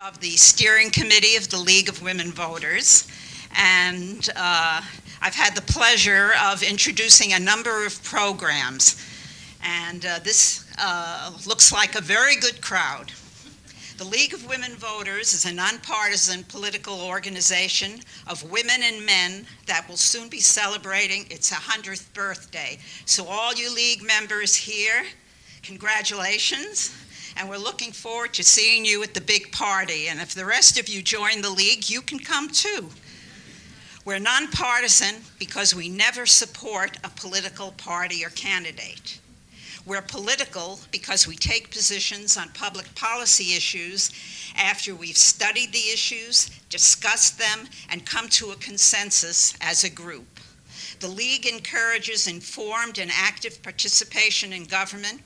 of the steering committee of the League of Women Voters, and I've had the pleasure of introducing a number of programs, and this looks like a very good crowd. The League of Women Voters is a nonpartisan political organization of women and men that will soon be celebrating its 100th birthday. So all you League members here, congratulations. And we're looking forward to seeing you at the big party. And if the rest of you join the League, you can come too. We're nonpartisan because we never support a political party or candidate. We're political because we take positions on public policy issues after we've studied the issues, discussed them, and come to a consensus as a group. The League encourages informed and active participation in government.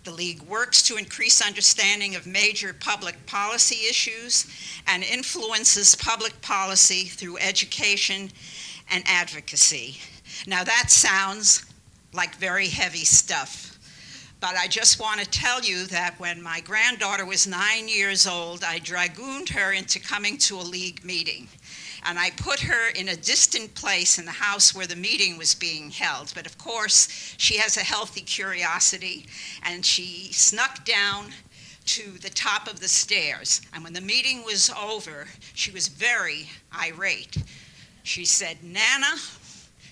The League works to increase understanding of major public policy issues and influences public policy through education and advocacy. Now that sounds like very heavy stuff, but I just want to tell you that when my granddaughter was 9 years old, I dragooned her into coming to a League meeting. And I put her in a distant place in the house where the meeting was being held. But of course, she has a healthy curiosity, and she snuck down to the top of the stairs. And when the meeting was over, she was very irate. She said, "Nana,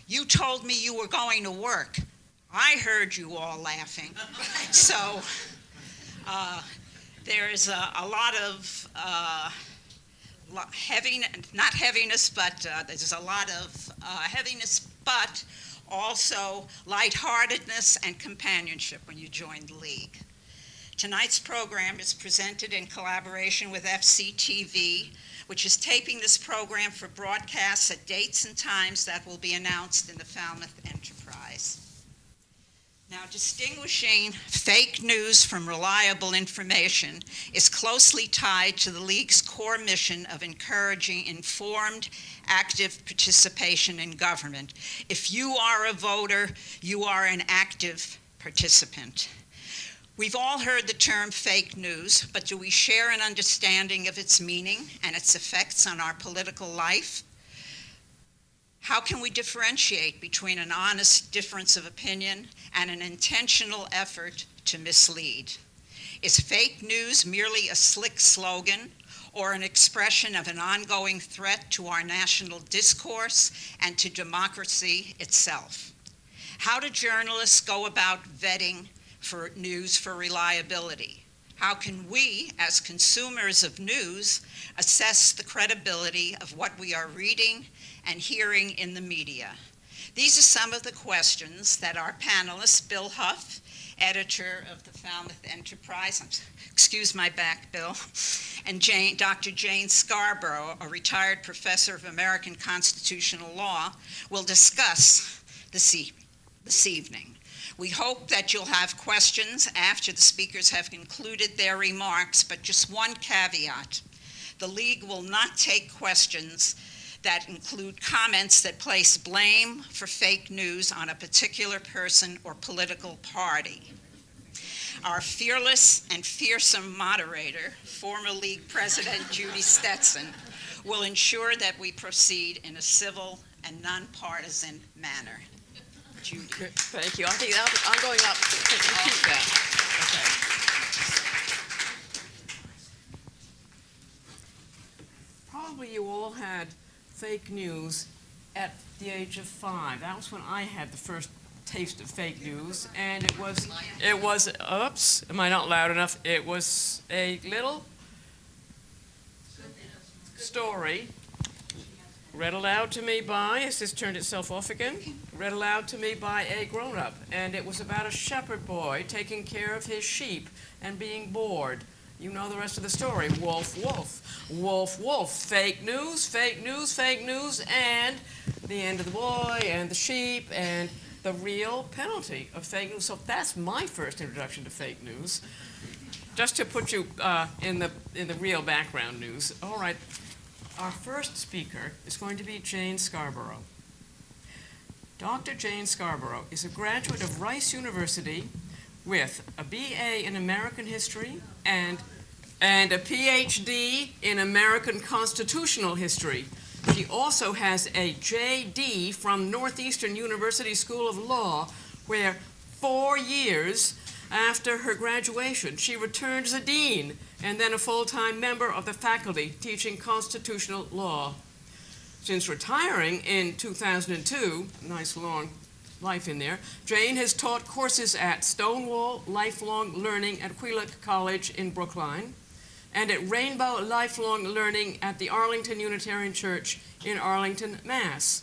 you told me you were going to work. I heard you all laughing." So there's a lot of not heaviness, but there's a lot of heaviness, but also lightheartedness and companionship when you join the League. Tonight's program is presented in collaboration with FCTV, which is taping this program for broadcasts at dates and times that will be announced in the Falmouth Enterprise. Now, distinguishing fake news from reliable information is closely tied to the League's core mission of encouraging informed, active participation in government. If you are a voter, you are an active participant. We've all heard the term fake news, but do we share an understanding of its meaning and its effects on our political life? How can we differentiate between an honest difference of opinion and an intentional effort to mislead? Is fake news merely a slick slogan or an expression of an ongoing threat to our national discourse and to democracy itself? How do journalists go about vetting for news for reliability? How can we, as consumers of news, assess the credibility of what we are reading and hearing in the media? These are some of the questions that our panelists, Bill Huff, editor of the Falmouth Enterprise, excuse my back, Bill, and Dr. Jane Scarborough, a retired professor of American constitutional law, will discuss this evening. We hope that you'll have questions after the speakers have concluded their remarks, but just one caveat. The League will not take questions that include comments that place blame for fake news on a particular person or political party. Our fearless and fearsome moderator, former League President Judy Stetson, will ensure that we proceed in a civil and nonpartisan manner. Judy. Thank you. I think I'm going up. Repeat that. Okay. Probably you all had fake news at the age of 5. That was when I had the first taste of fake news, and it was, oops, am I not loud enough? It was a little story read aloud to me by, has this turned itself off again? Read aloud to me by a grown-up, and it was about a shepherd boy taking care of his sheep and being bored. You know the rest of the story. Wolf, wolf, wolf, wolf, fake news, fake news, fake news, and the end of the boy and the sheep and the real penalty of fake news. So that's my first introduction to fake news. Just to put you in the real background news. All right. Our first speaker is going to be Jane Scarborough. Dr. Jane Scarborough is a graduate of Rice University with a BA in American History and and a PhD in American constitutional history. She also has a JD from Northeastern University School of Law, where 4 years after her graduation, she returned as a dean and then a full-time member of the faculty teaching constitutional law. Since retiring in 2002, nice long life in there, Jane has taught courses at Stonewall Lifelong Learning at Queeluck College in Brookline and at Rainbow Lifelong Learning at the Arlington Unitarian Church in Arlington, Mass.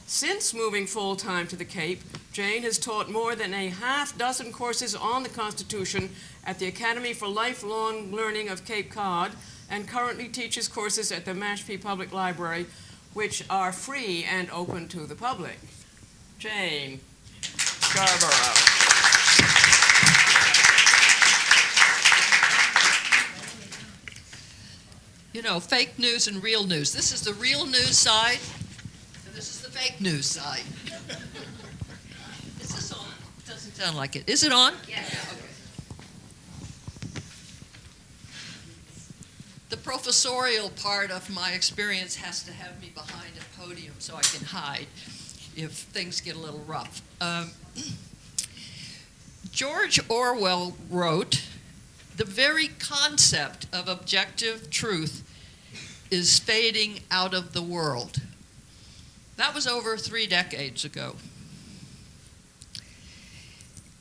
Since moving full-time to the Cape, Jane has taught more than a half-dozen courses on the Constitution at the Academy for Lifelong Learning of Cape Cod and currently teaches courses at the Mashpee Public Library, which are free and open to the public. Jane Scarborough. You know, fake news and real news. This is the real news side, and this is the fake news side. Is this on? It doesn't sound like it. Is it on? Yes. Okay. The professorial part of my experience has to have me behind a podium so I can hide if things get a little rough. George Orwell wrote, "The very concept of objective truth is fading out of the world." That was over 3 decades ago.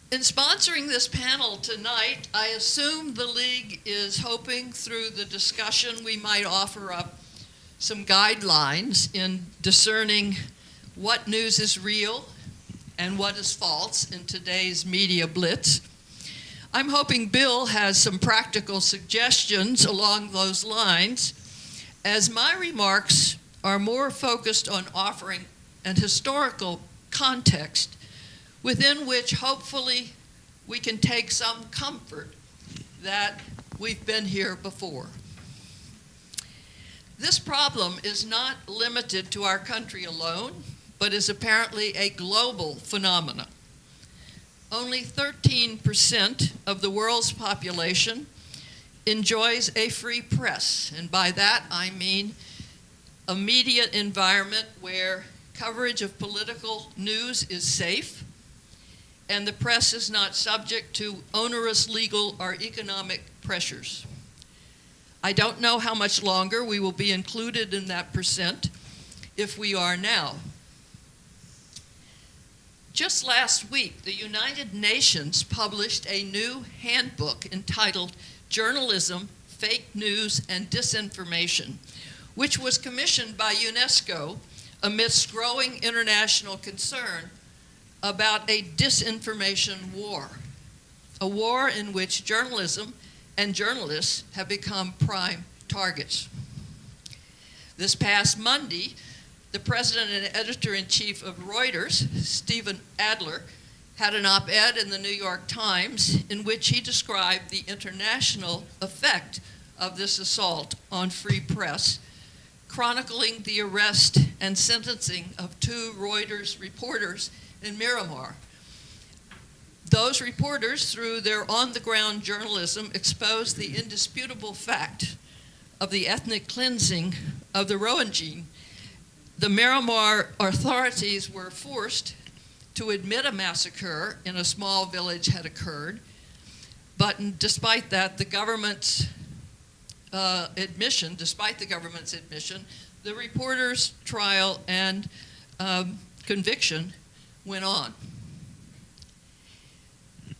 In sponsoring this panel tonight, I assume the League is hoping through the discussion we might offer up some guidelines in discerning what news is real and what is false in today's media blitz. I'm hoping Bill has some practical suggestions along those lines, as my remarks are more focused on offering an historical context within which hopefully we can take some comfort that we've been here before. This problem is not limited to our country alone, but is apparently a global phenomenon. Only 13% of the world's population enjoys a free press, and by that I mean a media environment where coverage of political news is safe and the press is not subject to onerous legal or economic pressures. I don't know how much longer we will be included in that percent, if we are now. Just last week, the United Nations published a new handbook entitled Journalism, Fake News, and Disinformation, which was commissioned by UNESCO amidst growing international concern about a disinformation war, a war in which journalism and journalists have become prime targets. This past Monday, the president and editor-in-chief of Reuters, Stephen Adler, had an op-ed in the New York Times in which he described the international effect of this assault on free press, chronicling the arrest and sentencing of 2 Reuters reporters in Miramar. Those reporters, through their on-the-ground journalism, exposed the indisputable fact of the ethnic cleansing of the Rohingya. The Miramar authorities were forced to admit a massacre in a small village had occurred, but despite that, the government's admission, the reporter's trial and conviction went on.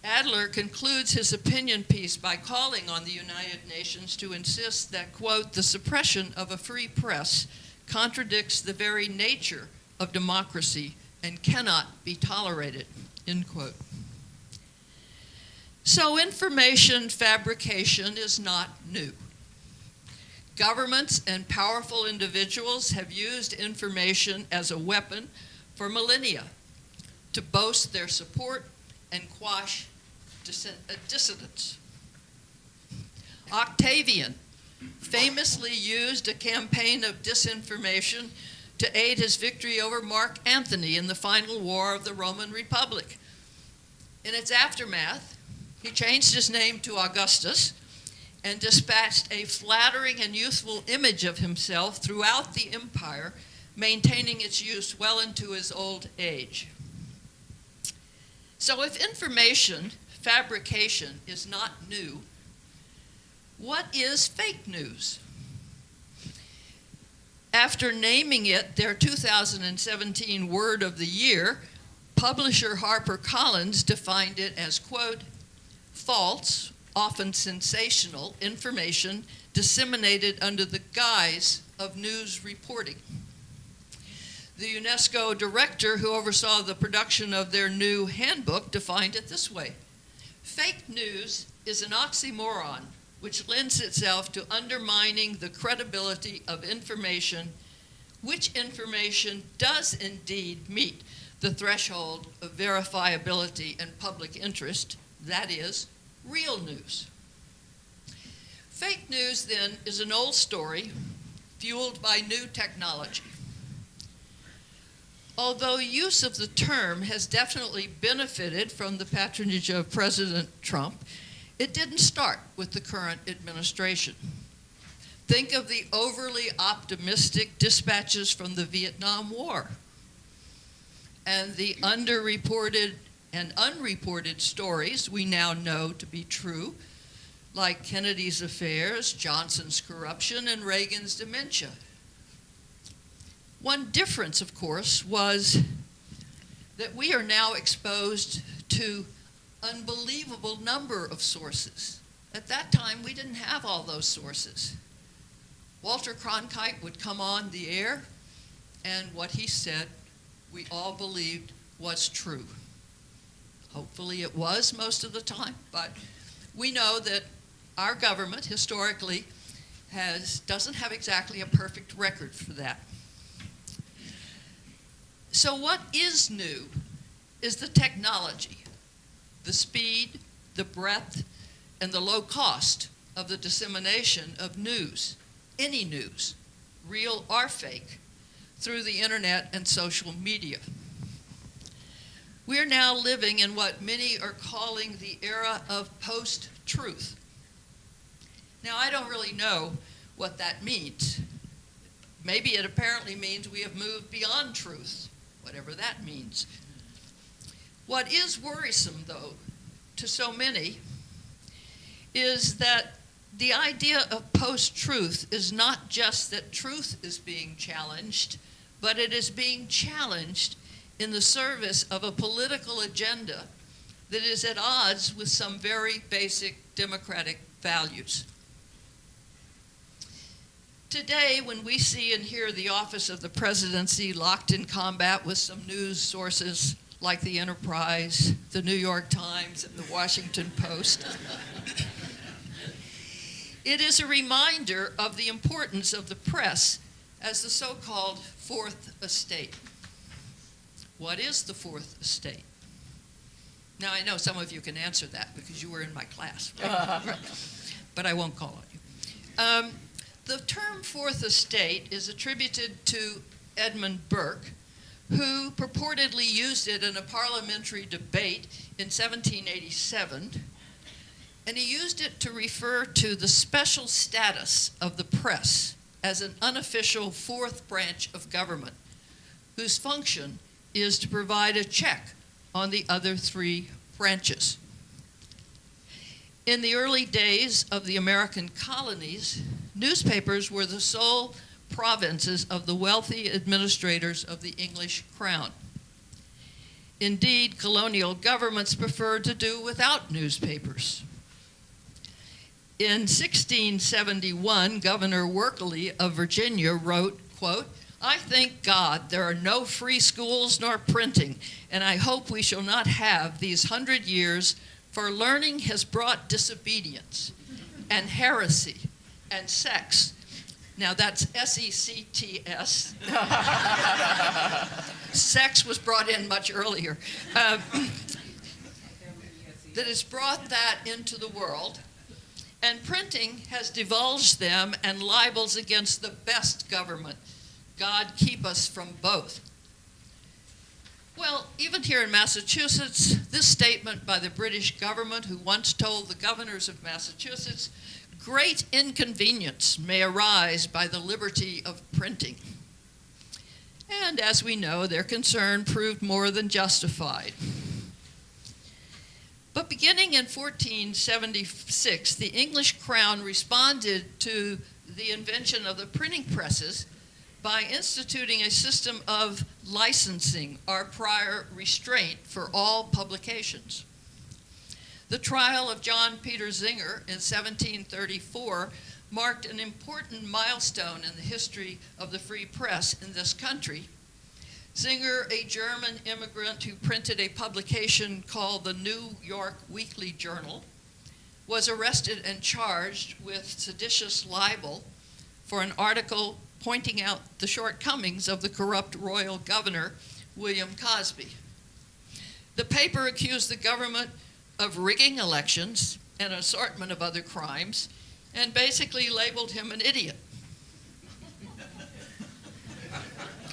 Adler concludes his opinion piece by calling on the United Nations to insist that, quote, "the suppression of a free press contradicts the very nature of democracy and cannot be tolerated," end quote. So information fabrication is not new. Governments and powerful individuals have used information as a weapon for millennia to boast their support and quash dissidents. Octavian famously used a campaign of disinformation to aid his victory over Mark Antony in the final war of the Roman Republic. In its aftermath, he changed his name to Augustus and dispatched a flattering and youthful image of himself throughout the empire, maintaining its use well into his old age. So if information fabrication is not new, what is fake news? After naming it their 2017 word of the year, publisher HarperCollins defined it as, quote, false, often sensational information disseminated under the guise of news reporting. The UNESCO director who oversaw the production of their new handbook defined it this way: fake news is an oxymoron which lends itself to undermining the credibility of information, which information does indeed meet the threshold of verifiability and public interest, that is, real news. Fake news, then, is an old story fueled by new technology. Although use of the term has definitely benefited from the patronage of President Trump, it didn't start with the current administration. Think of the overly optimistic dispatches from the Vietnam War and the underreported and unreported stories we now know to be true, like Kennedy's affairs, Johnson's corruption, and Reagan's dementia. One difference, of course, was that we are now exposed to unbelievable number of sources. At that time, we didn't have all those sources. Walter Cronkite would come on the air, and what he said, we all believed was true. Hopefully it was most of the time, but we know that our government historically doesn't have exactly a perfect record for that. So what is new is the technology, the speed, the breadth, and the low cost of the dissemination of news, any news, real or fake, through the internet and social media. We are now living in what many are calling the era of post-truth. Now, I don't really know what that means. Maybe it apparently means we have moved beyond truth, whatever that means. What is worrisome, though, to so many, is that the idea of post-truth is not just that truth is being challenged, but it is being challenged in the service of a political agenda that is at odds with some very basic democratic values. Today, when we see and hear the office of the presidency locked in combat with some news sources like the Enterprise, the New York Times, and the Washington Post, it is a reminder of the importance of the press as the so-called Fourth Estate. What is the Fourth Estate? Now, I know some of you can answer that because you were in my class, right? But I won't call on you. The term Fourth Estate is attributed to Edmund Burke, who purportedly used it in a parliamentary debate in 1787, and he used it to refer to the special status of the press as an unofficial fourth branch of government, whose function is to provide a check on the other three branches. In the early days of the American colonies, newspapers were the sole provinces of the wealthy administrators of the English crown. Indeed, colonial governments preferred to do without newspapers. In 1671, Governor Workley of Virginia wrote, quote, "I thank God there are no free schools nor printing, and I hope we shall not have these 100 years, for learning has brought disobedience and heresy and sex." Now that's S-E-C-T-S. Sex was brought in much earlier. That has brought that into the world. And printing has divulged them and libels against the best government. God keep us from both. Well, even here in Massachusetts, this statement by the British government, who once told the governors of Massachusetts, great inconvenience may arise by the liberty of printing. And as we know, their concern proved more than justified. But beginning in 1476, the English crown responded to the invention of the printing presses by instituting a system of licensing or prior restraint for all publications. The trial of John Peter Zinger in 1734 marked an important milestone in the history of the free press in this country. Zinger, a German immigrant who printed a publication called the New York Weekly Journal, was arrested and charged with seditious libel for an article pointing out the shortcomings of the corrupt royal governor, William Cosby. The paper accused the government of rigging elections and an assortment of other crimes, and basically labeled him an idiot.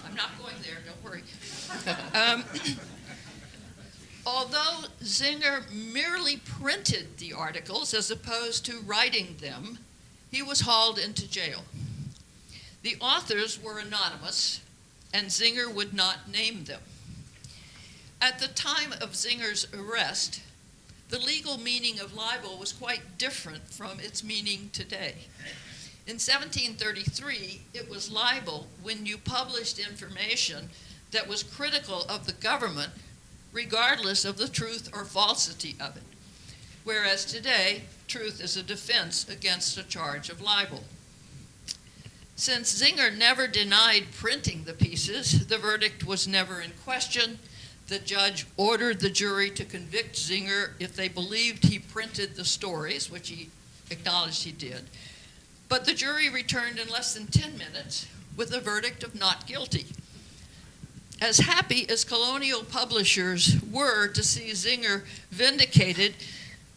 I'm not going there, don't worry. Although Zinger merely printed the articles as opposed to writing them, he was hauled into jail. The authors were anonymous, and Zinger would not name them. At the time of Zinger's arrest, the legal meaning of libel was quite different from its meaning today. In 1733, it was libel when you published information that was critical of the government, regardless of the truth or falsity of it, whereas today, truth is a defense against a charge of libel. Since Zinger never denied printing the pieces, the verdict was never in question. The judge ordered the jury to convict Zinger if they believed he printed the stories, which he acknowledged he did. But the jury returned in less than 10 minutes with a verdict of not guilty. As happy as colonial publishers were to see Zinger vindicated,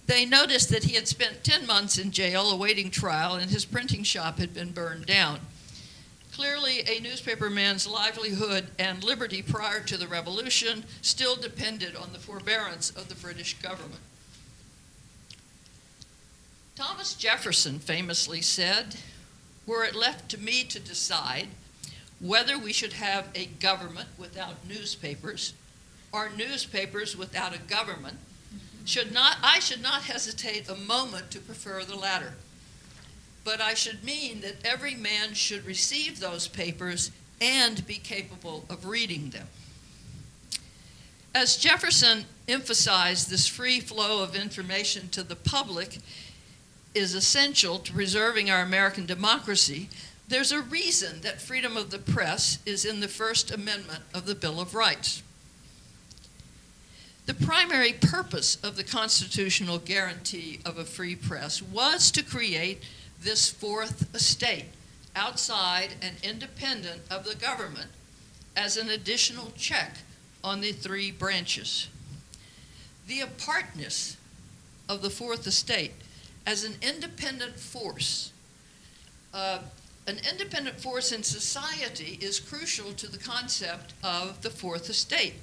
they noticed that he had spent 10 months in jail awaiting trial and his printing shop had been burned down. Clearly, a newspaperman's livelihood and liberty prior to the Revolution still depended on the forbearance of the British government. Thomas Jefferson famously said, "Were it left to me to decide whether we should have a government without newspapers or newspapers without a government, I should not hesitate a moment to prefer the latter. But I should mean that every man should receive those papers and be capable of reading them." As Jefferson emphasized, this free flow of information to the public is essential to preserving our American democracy. There's a reason that freedom of the press is in the First Amendment of the Bill of Rights. The primary purpose of the constitutional guarantee of a free press was to create this fourth estate, outside and independent of the government, as an additional check on the three branches. The apartness of the fourth estate as an independent force in society is crucial to the concept of the fourth estate.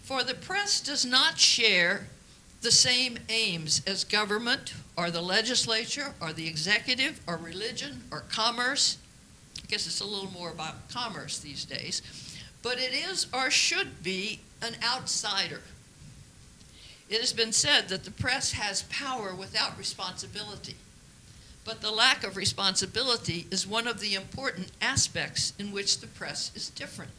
For the press does not share the same aims as government or the legislature or the executive or religion or commerce. I guess it's a little more about commerce these days. But it is or should be an outsider. It has been said that the press has power without responsibility. But the lack of responsibility is one of the important aspects in which the press is different.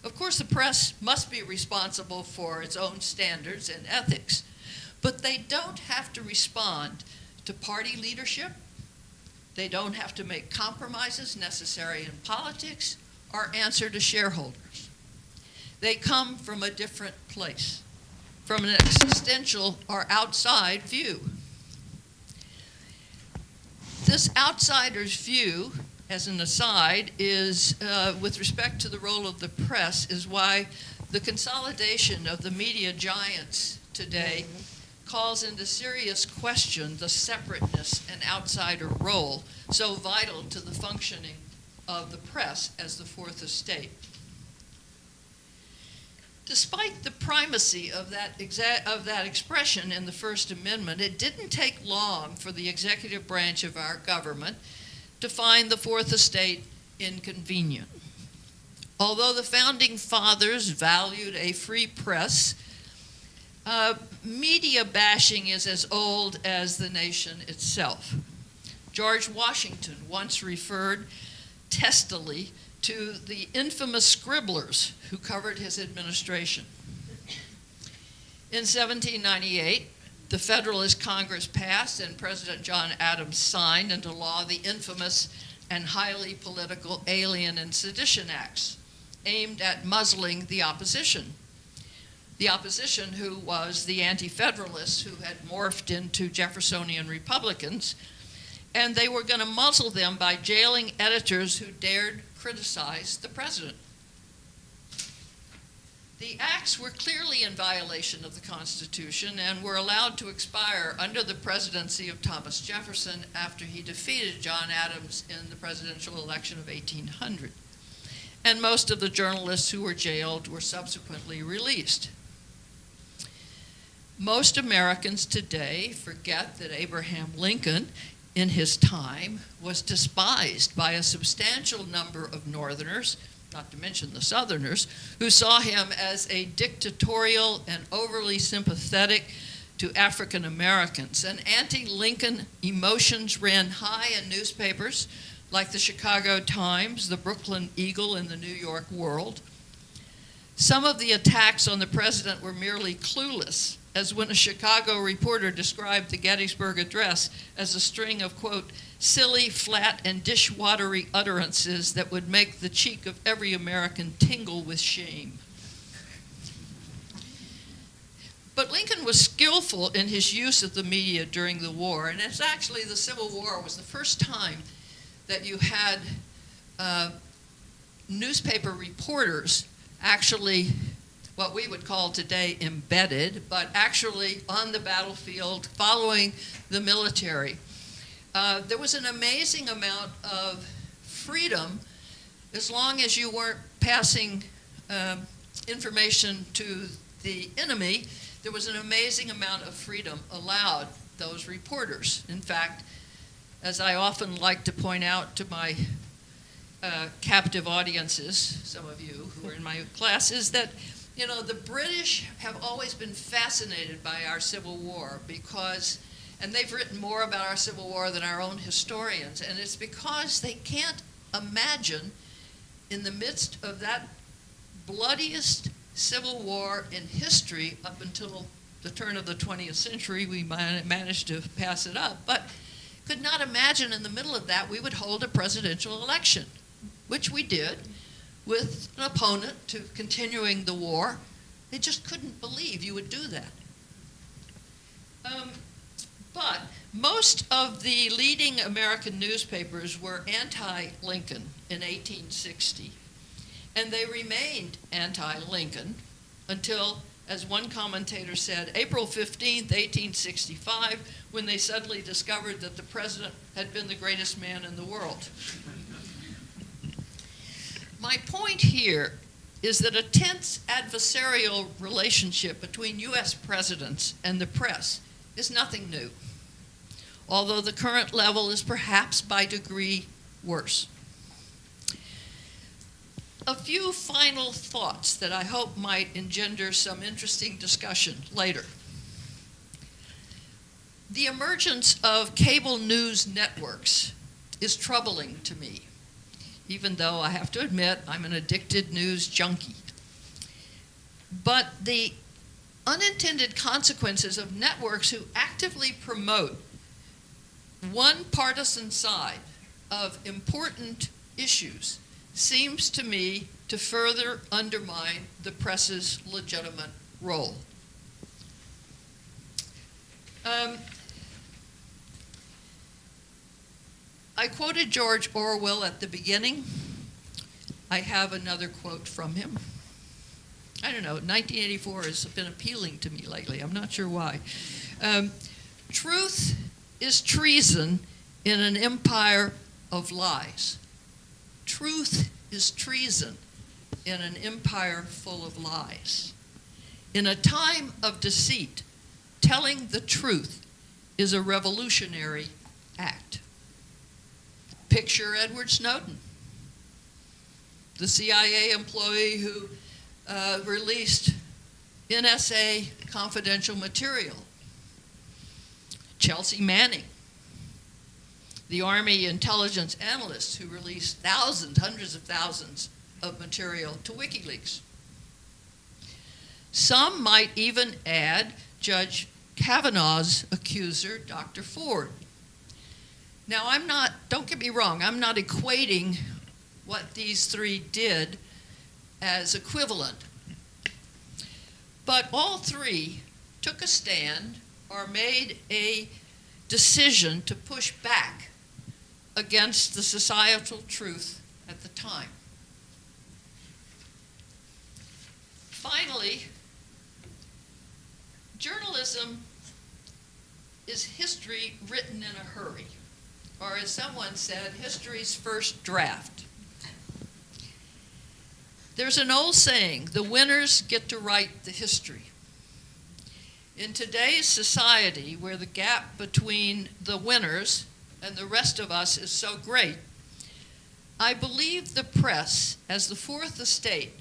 Of course, the press must be responsible for its own standards and ethics, but they don't have to respond to party leadership. They don't have to make compromises necessary in politics or answer to shareholders. They come from a different place, from an existential or outside view. This outsider's view, as an aside, is, with respect to the role of the press, is why the consolidation of the media giants today calls into serious question the separateness and outsider role so vital to the functioning of the press as the fourth estate. Despite the primacy of that expression in the First Amendment, it didn't take long for the executive branch of our government to find the Fourth Estate inconvenient. Although the Founding Fathers valued a free press, media bashing is as old as the nation itself. George Washington once referred testily to the infamous scribblers who covered his administration. In 1798, the Federalist Congress passed and President John Adams signed into law the infamous and highly political Alien and Sedition Acts, aimed at muzzling the opposition. The opposition, who was the anti-federalists who had morphed into Jeffersonian Republicans, and they were going to muzzle them by jailing editors who dared criticize the president. The acts were clearly in violation of the Constitution and were allowed to expire under the presidency of Thomas Jefferson after he defeated John Adams in the presidential election of 1800. And most of the journalists who were jailed were subsequently released. Most Americans today forget that Abraham Lincoln, in his time, was despised by a substantial number of Northerners, not to mention the Southerners, who saw him as a dictatorial and overly sympathetic to African Americans. And anti-Lincoln emotions ran high in newspapers like the Chicago Times, the Brooklyn Eagle, and the New York World. Some of the attacks on the president were merely clueless, as when a Chicago reporter described the Gettysburg Address as a string of, quote, silly, flat, and dishwatery utterances that would make the cheek of every American tingle with shame. But Lincoln was skillful in his use of the media during the war, and it's actually the Civil War was the first time that you had newspaper reporters actually, what we would call today embedded, but actually on the battlefield following the military. There was an amazing amount of freedom as long as you weren't passing information to the enemy. There was an amazing amount of freedom allowed those reporters. In fact, as I often like to point out to my captive audiences, some of you who are in my class, is that the British have always been fascinated by our Civil War because, and they've written more about our Civil War than our own historians, and it's because they can't imagine in the midst of that bloodiest Civil War in history up until the turn of the 20th century, we managed to pass it up, but could not imagine in the middle of that we would hold a presidential election, which we did, with an opponent to continuing the war. They just couldn't believe you would do that. But most of the leading American newspapers were anti-Lincoln in 1860, and they remained anti-Lincoln until, as one commentator said, April 15th, 1865, when they suddenly discovered that the president had been the greatest man in the world. My point here is that a tense adversarial relationship between U.S. presidents and the press is nothing new, although the current level is perhaps by degree worse. A few final thoughts that I hope might engender some interesting discussion later. The emergence of cable news networks is troubling to me, even though I have to admit I'm an addicted news junkie. But the unintended consequences of networks who actively promote one partisan side of important issues seems to me to further undermine the press's legitimate role. I quoted George Orwell at the beginning. I have another quote from him. I don't know, 1984 has been appealing to me lately. I'm not sure why. Truth is treason in an empire of lies. Truth is treason in an empire full of lies. In a time of deceit, telling the truth is a revolutionary act. Picture Edward Snowden, the CIA employee who released NSA confidential material. Chelsea Manning, the Army intelligence analyst who released thousands, hundreds of thousands of material to WikiLeaks. Some might even add Judge Kavanaugh's accuser, Dr. Ford. Now, don't get me wrong, I'm not equating what these three did as equivalent. But all three took a stand or made a decision to push back against the societal truth at the time. Finally, journalism is history written in a hurry, or as someone said, history's first draft. There's an old saying, the winners get to write the history. In today's society, where the gap between the winners and the rest of us is so great, I believe the press, as the fourth estate,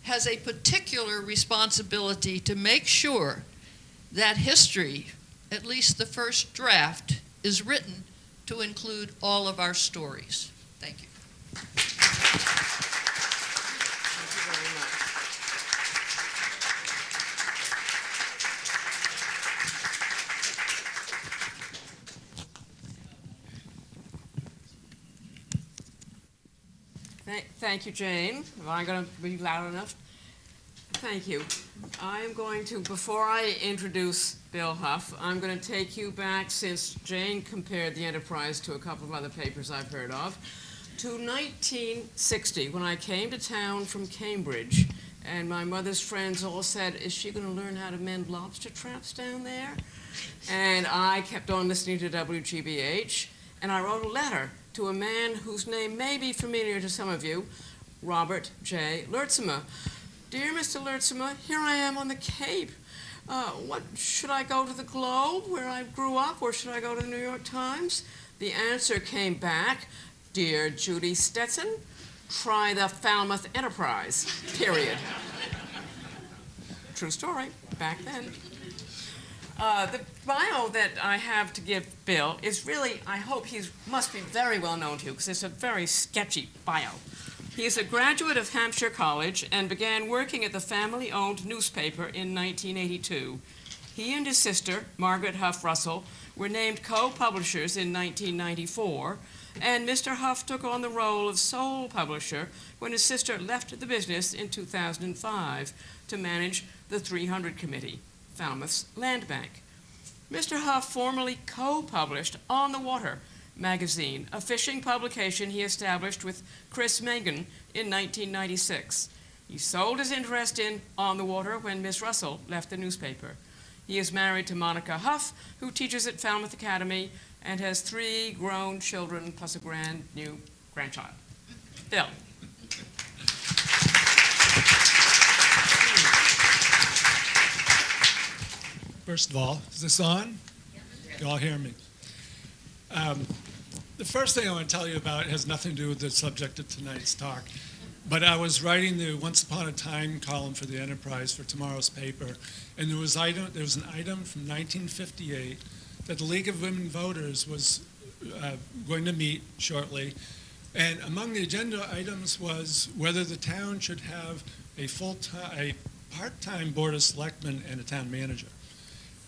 has a particular responsibility to make sure that history, at least the first draft, is written to include all of our stories. Thank you. Thank you, Jane. Am I going to be loud enough? Thank you. I am going to, before I introduce Bill Huff, I'm going to take you back, since Jane compared the Enterprise to a couple of other papers I've heard of, to 1960, when I came to town from Cambridge, and my mother's friends all said, is she going to learn how to mend lobster traps down there? And I kept on listening to WGBH, and I wrote a letter to a man whose name may be familiar to some of you, Robert J. Lertzema. Dear Mr. Lertzema, here I am on the Cape. What, should I go to the Globe, where I grew up, or should I go to the New York Times? The answer came back, Dear Judy Stetson, try the Falmouth Enterprise, period. True story, back then. The bio that I have to give Bill is really, I hope must be very well known to you, because it's a very sketchy bio. He is a graduate of Hampshire College and began working at the family-owned newspaper in 1982. He and his sister, Margaret Huff Russell, were named co-publishers in 1994, and Mr. Huff took on the role of sole publisher when his sister left the business in 2005 to manage the 300 Committee, Falmouth's land bank. Mr. Huff formerly co-published On the Water magazine, a fishing publication he established with Chris Mangan in 1996. He sold his interest in On the Water when Miss Russell left the newspaper. He is married to Monica Huff, who teaches at Falmouth Academy and has 3 grown children plus a new grandchild. Bill. First of all, is this on? You all hear me? The first thing I want to tell you about has nothing to do with the subject of tonight's talk. But I was writing the Once Upon a Time column for the Enterprise for tomorrow's paper, and there was an item from 1958 that the League of Women Voters was going to meet shortly. And among the agenda items was whether the town should have a part-time board of selectmen and a town manager.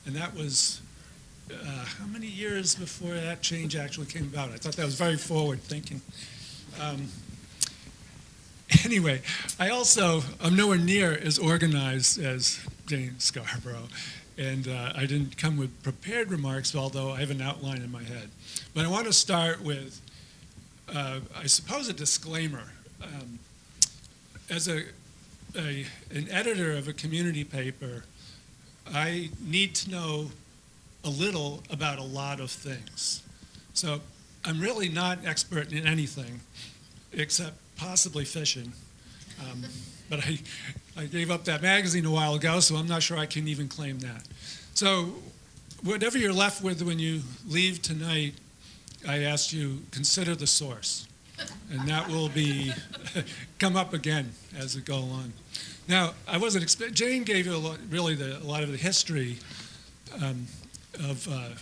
And that was how many years before that change actually came about? I thought that was very forward thinking. Anyway, I'm nowhere near as organized as Jane Scarborough, and I didn't come with prepared remarks, although I have an outline in my head. But I want to start with, I suppose, a disclaimer. As an editor of a community paper, I need to know a little about a lot of things. So I'm really not an expert in anything except possibly fishing. But I gave up that magazine a while ago, so I'm not sure I can even claim that. So whatever you're left with when you leave tonight, I asked you, consider the source. And that will be come up again as we go along. Now, I wasn't Jane gave you a lot of the history of, I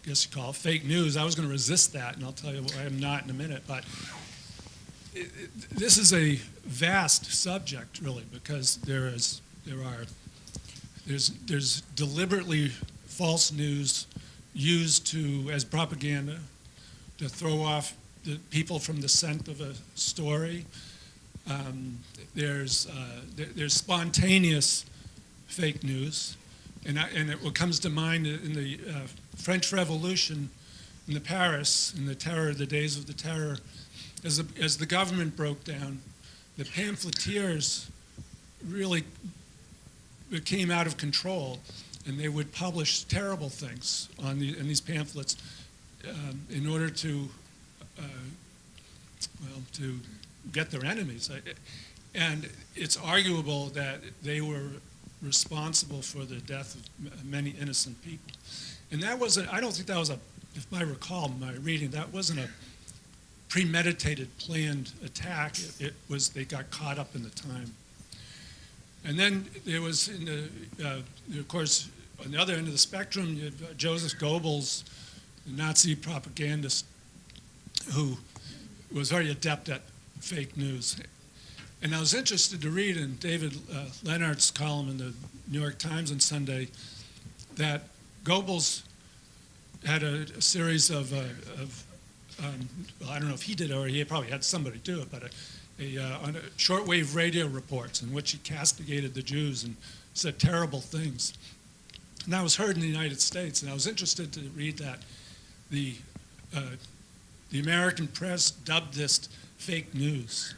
guess you call it fake news. I was going to resist that, and I'll tell you why I'm not in a minute. But this is a vast subject, really, because there's deliberately false news used as propaganda to throw off the people from the scent of a story. There's spontaneous fake news, and what comes to mind in the French Revolution, in Paris, in the days of the terror, as the government broke down, the pamphleteers really became out of control, and they would publish terrible things in these pamphlets in order to get their enemies. And it's arguable that they were responsible for the death of many innocent people. And I don't think that was if I recall my reading, that wasn't a premeditated, planned attack. It was, they got caught up in the time. And then there was, of course, on the other end of the spectrum, you have Joseph Goebbels, the Nazi propagandist, who was very adept at fake news. And I was interested to read in David Leonard's column in the New York Times on Sunday that Goebbels had a series of well, I don't know if he did it or he probably had somebody do it, but on shortwave radio reports in which he castigated the Jews and said terrible things. And that was heard in the United States, and I was interested to read that the American press dubbed this fake news.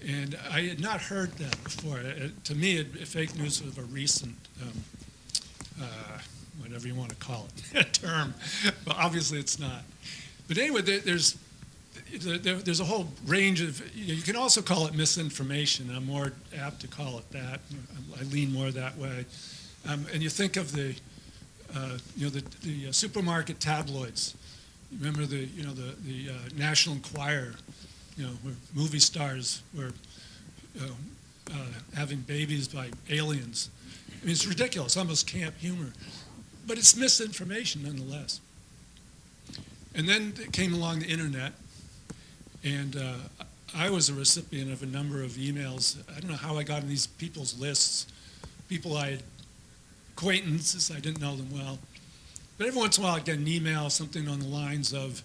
And I had not heard that before. To me, fake news was a recent, whatever you want to call it, term. But obviously it's not. But anyway, there's a whole range of, you can also call it misinformation. I'm more apt to call it that. I lean more that way. And you think of the supermarket tabloids. Remember the National Enquirer, where movie stars were having babies by aliens. I mean, it's ridiculous, almost camp humor. But it's misinformation nonetheless. And then came along the internet, and I was a recipient of a number of emails. I don't know how I got in these people's lists, people I had acquaintances, I didn't know them well. But every once in a while I'd get an email, something on the lines of,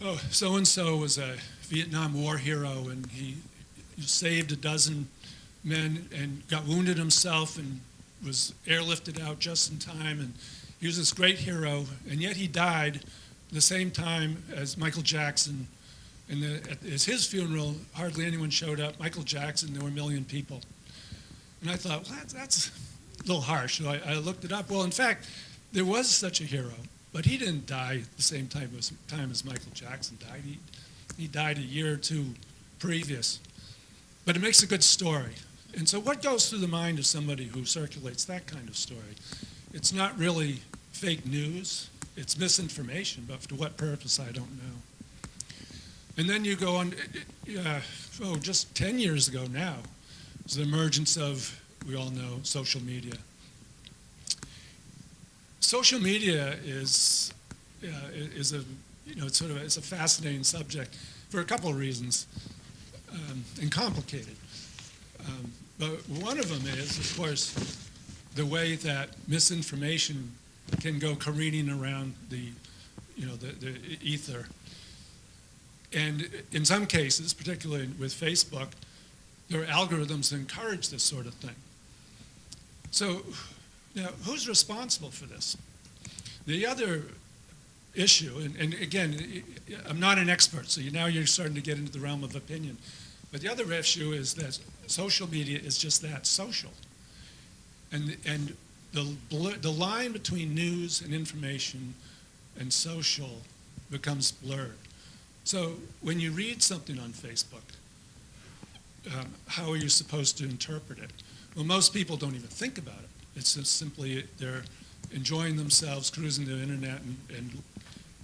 oh, so-and-so was a Vietnam War hero, and he saved a dozen men and got wounded himself and was airlifted out just in time, and he was this great hero, and yet he died the same time as Michael Jackson. And at his funeral, hardly anyone showed up. Michael Jackson, there were 1 million people. And I thought, well, that's a little harsh. So I looked it up. Well, in fact, there was such a hero, but he didn't die the same time as Michael Jackson died. He died a year or two previous. But it makes a good story. And so what goes through the mind of somebody who circulates that kind of story? It's not really fake news. It's misinformation, but to what purpose, I don't know. And then you go on, just 10 years ago now, was the emergence of, we all know, social media. Social media is it's a fascinating subject for a couple of reasons, and complicated. But one of them is, of course, the way that misinformation can go careening around the ether. And in some cases, particularly with Facebook, there are algorithms that encourage this sort of thing. So now, who's responsible for this? The other issue, and again, I'm not an expert, so now you're starting to get into the realm of opinion. But the other issue is that social media is just that, social. And the line between news and information and social becomes blurred. So when you read something on Facebook, how are you supposed to interpret it? Well, most people don't even think about it. It's just simply they're enjoying themselves, cruising the internet and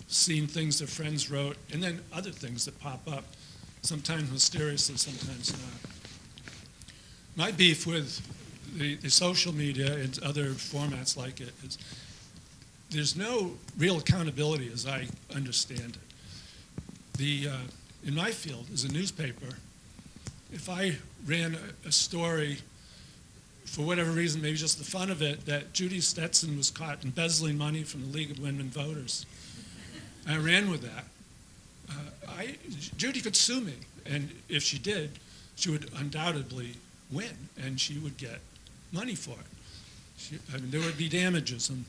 seeing things their friends wrote, and then other things that pop up, sometimes mysteriously, sometimes not. My beef with the social media and other formats like it is there's no real accountability as I understand it. In my field, as a newspaper, if I ran a story for whatever reason, maybe just the fun of it, that Judy Stetson was caught embezzling money from the League of Women Voters, I ran with that. Judy could sue me, and if she did, she would undoubtedly win, and she would get money for it. There would be damages on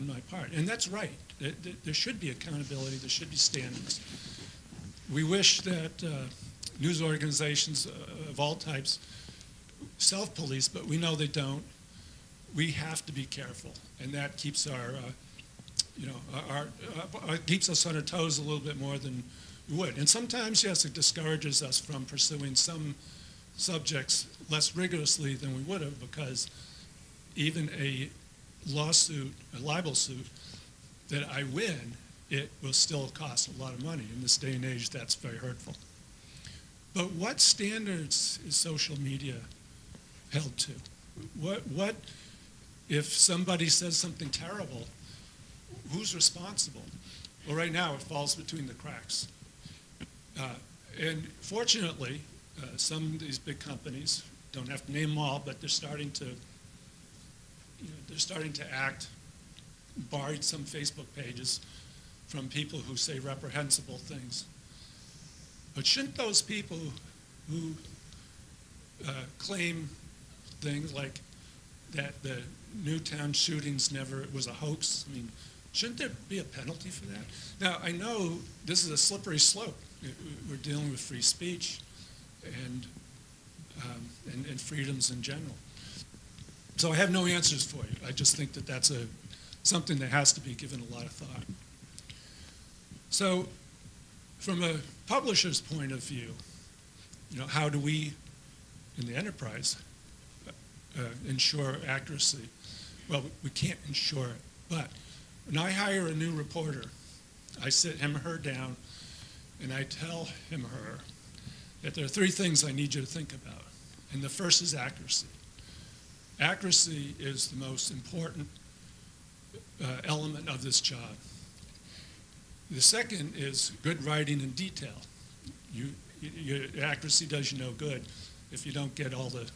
my part, and that's right. There should be accountability. There should be standards. We wish that news organizations of all types self-police, but we know they don't. We have to be careful, and that keeps keeps us on our toes a little bit more than we would. And sometimes, yes, it discourages us from pursuing some subjects less rigorously than we would have, because even a lawsuit, a libel suit, that I win, it will still cost a lot of money. In this day and age, that's very hurtful. But what standards is social media held to? What if somebody says something terrible, who's responsible? Well, right now it falls between the cracks. And fortunately, some of these big companies, don't have to name them all, but they're starting to act, barred some Facebook pages from people who say reprehensible things. But shouldn't those people who claim things like that the Newtown shootings was a hoax, shouldn't there be a penalty for that? Now, I know this is a slippery slope. We're dealing with free speech and freedoms in general. So I have no answers for you. I just think that that's something that has to be given a lot of thought. So from a publisher's point of view, how do we in the enterprise ensure accuracy? Well, we can't ensure it, but when I hire a new reporter, I sit him or her down and I tell him or her that there are three things I need you to think about. And the first is accuracy. Accuracy is the most important element of this job. The second is good writing and detail. Your accuracy does you no good if you don't get all the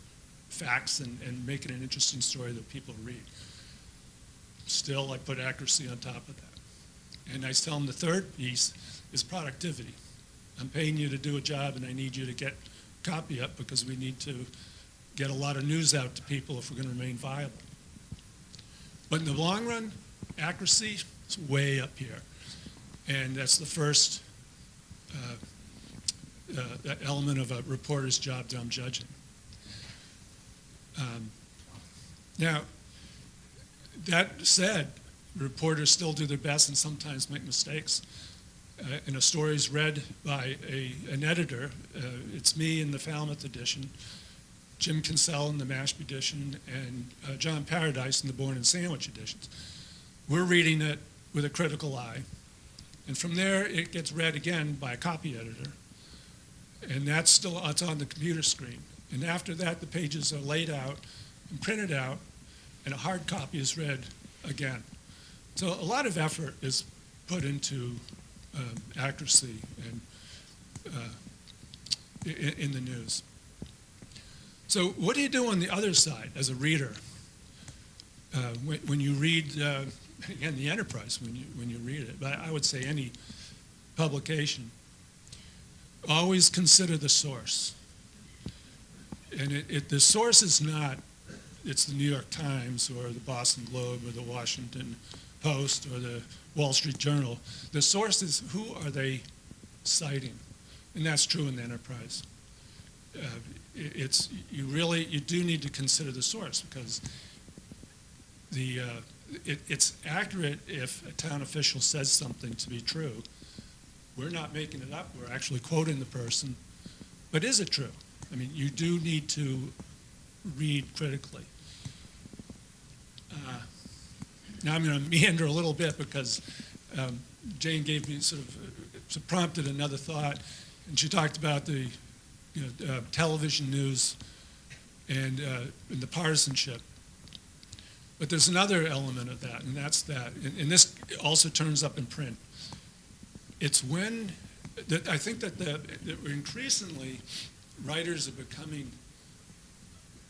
facts and make it an interesting story that people read. Still, I put accuracy on top of that. And I tell them the third piece is productivity. I'm paying you to do a job, and I need you to get copy up because we need to get a lot of news out to people if we're going to remain viable. But in the long run, accuracy is way up here. And that's the first element of a reporter's job that I'm judging. Now, that said, reporters still do their best and sometimes make mistakes. And a story is read by an editor. It's me in the Falmouth edition, Jim Kinsell in the Mashpee edition, and John Paradise in the Born and Sandwich editions. We're reading it with a critical eye. And from there, it gets read again by a copy editor. And it's on the computer screen. And after that, the pages are laid out and printed out, and a hard copy is read again. So a lot of effort is put into accuracy and in the news. So what do you do on the other side as a reader when you read, again, the Enterprise, when you read it, but I would say any publication? Always consider the source. And the source is not, it's the New York Times or the Boston Globe or the Washington Post or the Wall Street Journal. The source is, who are they citing? And that's true in the Enterprise. You do need to consider the source, because it's accurate if a town official says something to be true. We're not making it up. We're actually quoting the person. But is it true? I mean, you do need to read critically. Now I'm going to meander a little bit because Jane gave me prompted another thought, and she talked about the television news and the partisanship. But there's another element of that, and that's that, and this also turns up in print. It's when I think that increasingly writers are becoming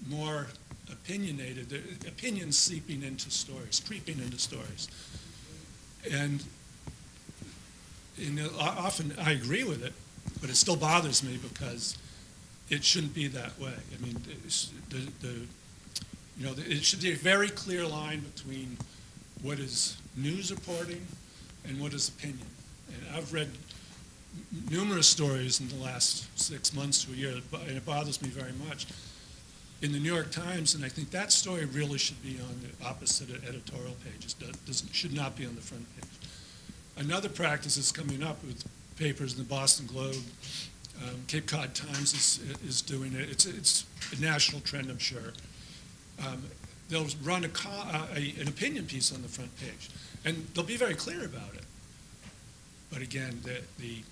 more opinionated, their opinions seeping into stories, creeping into stories. And often I agree with it, but it still bothers me because it shouldn't be that way. I mean, it should be a very clear line between what is news reporting and what is opinion. And I've read numerous stories in the last 6 months to a year, and it bothers me very much. In the New York Times, and I think that story really should be on the opposite editorial pages. Should not be on the front page. Another practice is coming up with papers in the Boston Globe. Cape Cod Times is doing it. It's a national trend, I'm sure. They'll run an opinion piece on the front page, and they'll be very clear about it. But again, the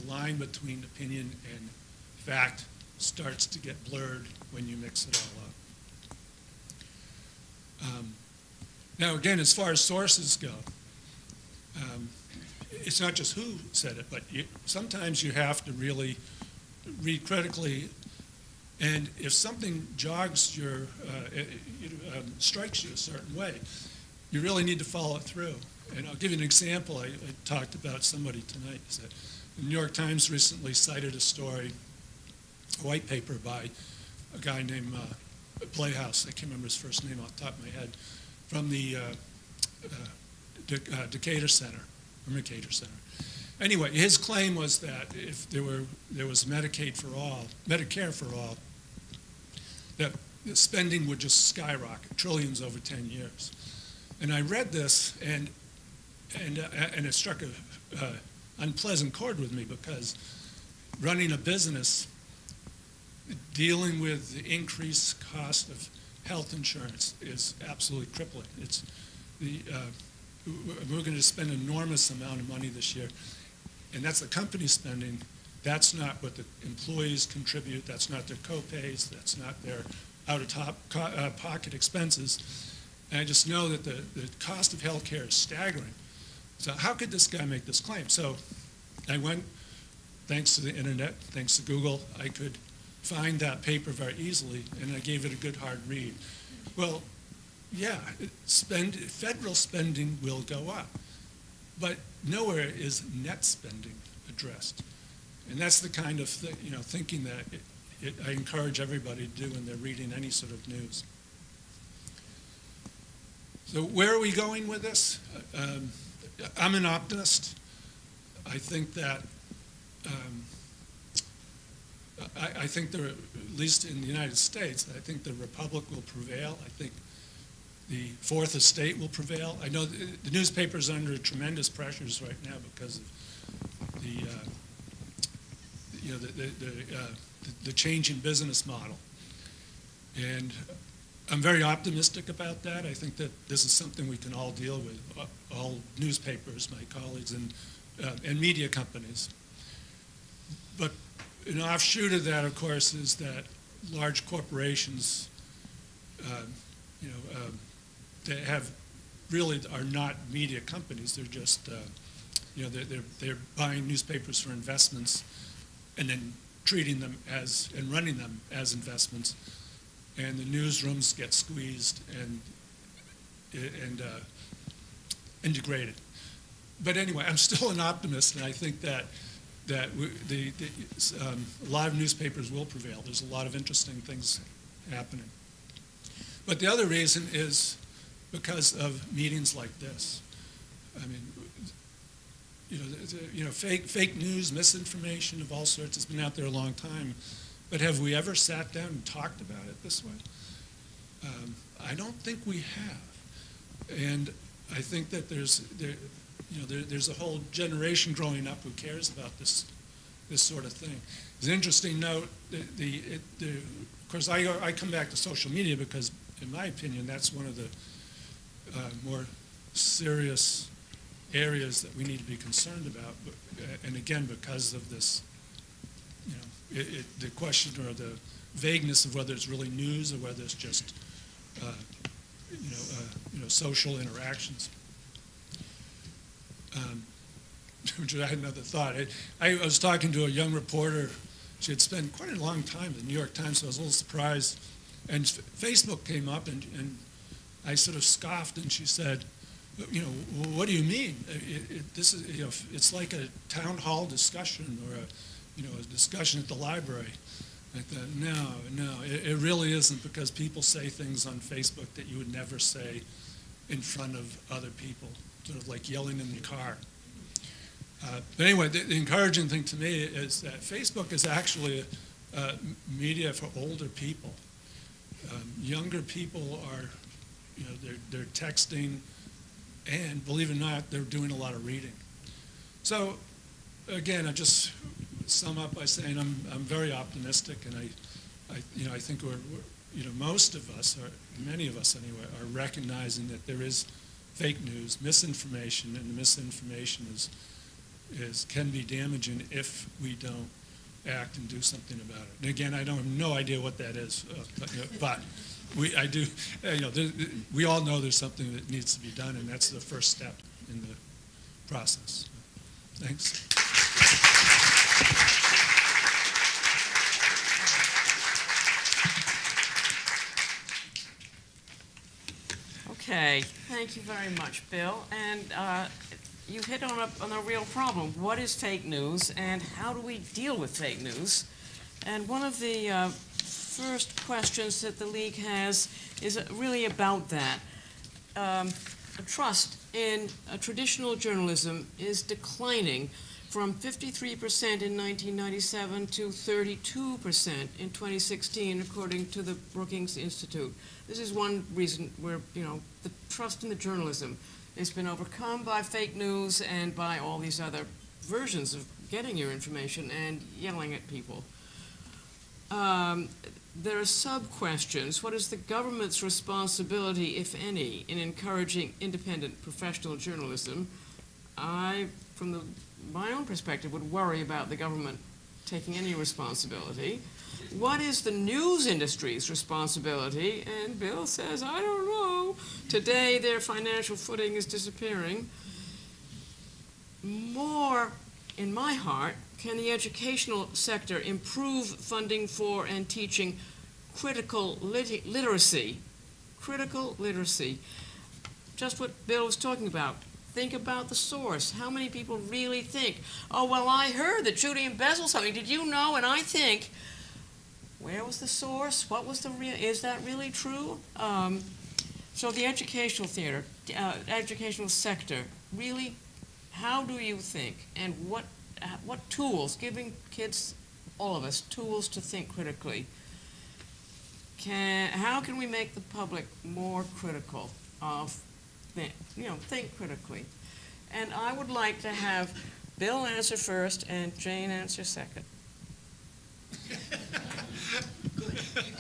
line between opinion and fact starts to get blurred when you mix it all up. Now, again, as far as sources go, it's not just who said it, but sometimes you have to really read critically. And if something jogs strikes you a certain way, you really need to follow it through. And I'll give you an example. I talked about somebody tonight. The New York Times recently cited a story, a white paper by a guy named Playhouse. I can't remember his first name off the top of my head, from the Decatur Center, or Mercator Center. Anyway, his claim was that if there was Medicare for all, that the spending would just skyrocket, trillions over 10 years. And I read this, and it struck a unpleasant chord with me, because running a business, dealing with the increased cost of health insurance is absolutely crippling. We're going to spend an enormous amount of money this year, and that's the company spending. That's not what the employees contribute. That's not their co-pays. That's not their out-of-pocket expenses. And I just know that the cost of health care is staggering. So how could this guy make this claim? So I went, thanks to the internet, thanks to Google, I could find that paper very easily, and I gave it a good hard read. Well, yeah, federal spending will go up, but nowhere is net spending addressed. And that's the kind of thinking that I encourage everybody to do when they're reading any sort of news. So where are we going with this? I'm an optimist. I think that I think at least in the United States, I think the Republic will prevail. I think the Fourth Estate will prevail. I know the newspapers are under tremendous pressures right now because of the change in business model, and I'm very optimistic about that. I think that this is something we can all deal with, all newspapers, my colleagues, and media companies. But an offshoot of that, of course, is that large corporations, they are not media companies. They're just, they're buying newspapers for investments, and then treating them and running them as investments. And the newsrooms get squeezed and degraded. But anyway, I'm still an optimist, and I think that a lot of newspapers will prevail. There's a lot of interesting things happening. But the other reason is because of meetings like this. I mean, fake news, misinformation of all sorts has been out there a long time. But have we ever sat down and talked about it this way? I don't think we have. And I think that there's a whole generation growing up who cares about this this sort of thing. It's an interesting note. Of course, I come back to social media because, in my opinion, that's one of the more serious areas that we need to be concerned about. And again, because of this, the question or the vagueness of whether it's really news or whether it's just, social interactions. Which I had another thought. I was talking to a young reporter. She had spent quite a long time at the New York Times, so I was a little surprised. And Facebook came up, and I sort of scoffed, and she said, what do you mean? This is, it's like a town hall discussion or a discussion at the library. I thought, no, it really isn't, because people say things on Facebook that you would never say in front of other people, sort of like yelling in the car. But anyway, the encouraging thing to me is that Facebook is actually a media for older people. Younger people are, they're texting, and believe it or not, they're doing a lot of reading. So, again, I just sum up by saying I'm very optimistic, and I think most of us, or many of us anyway, are recognizing that there is fake news, misinformation, and the misinformation can be damaging if we don't act and do something about it. And again, I have no idea what that is, but I do. We all know there's something that needs to be done, and that's the first step in the process. Thanks. Okay, thank you very much, Bill. And you hit on a real problem. What is fake news, and how do we deal with fake news? And one of the first questions that the League has is really about that. Trust in traditional journalism is declining from 53% in 1997 to 32% in 2016, according to the Brookings Institute. This is one reason where, the trust in the journalism has been overcome by fake news and by all these other versions of getting your information and yelling at people. There are sub-questions. What is the government's responsibility, if any, in encouraging independent professional journalism? I, from my own perspective, would worry about the government taking any responsibility. What is the news industry's responsibility? And Bill says, I don't know. Today, their financial footing is disappearing. More, in my heart, can the educational sector improve funding for and teaching critical literacy? Critical literacy. Just what Bill was talking about. Think about the source. How many people really think, oh, well, I heard that Judy embezzled something. Did you know? And I think, where was the source? What was is that really true? So the educational educational sector, really, how do you think? And what tools, giving kids, all of us, tools to think critically? How can we make the public more critical of think critically? And I would like to have Bill answer first and Jane answer second.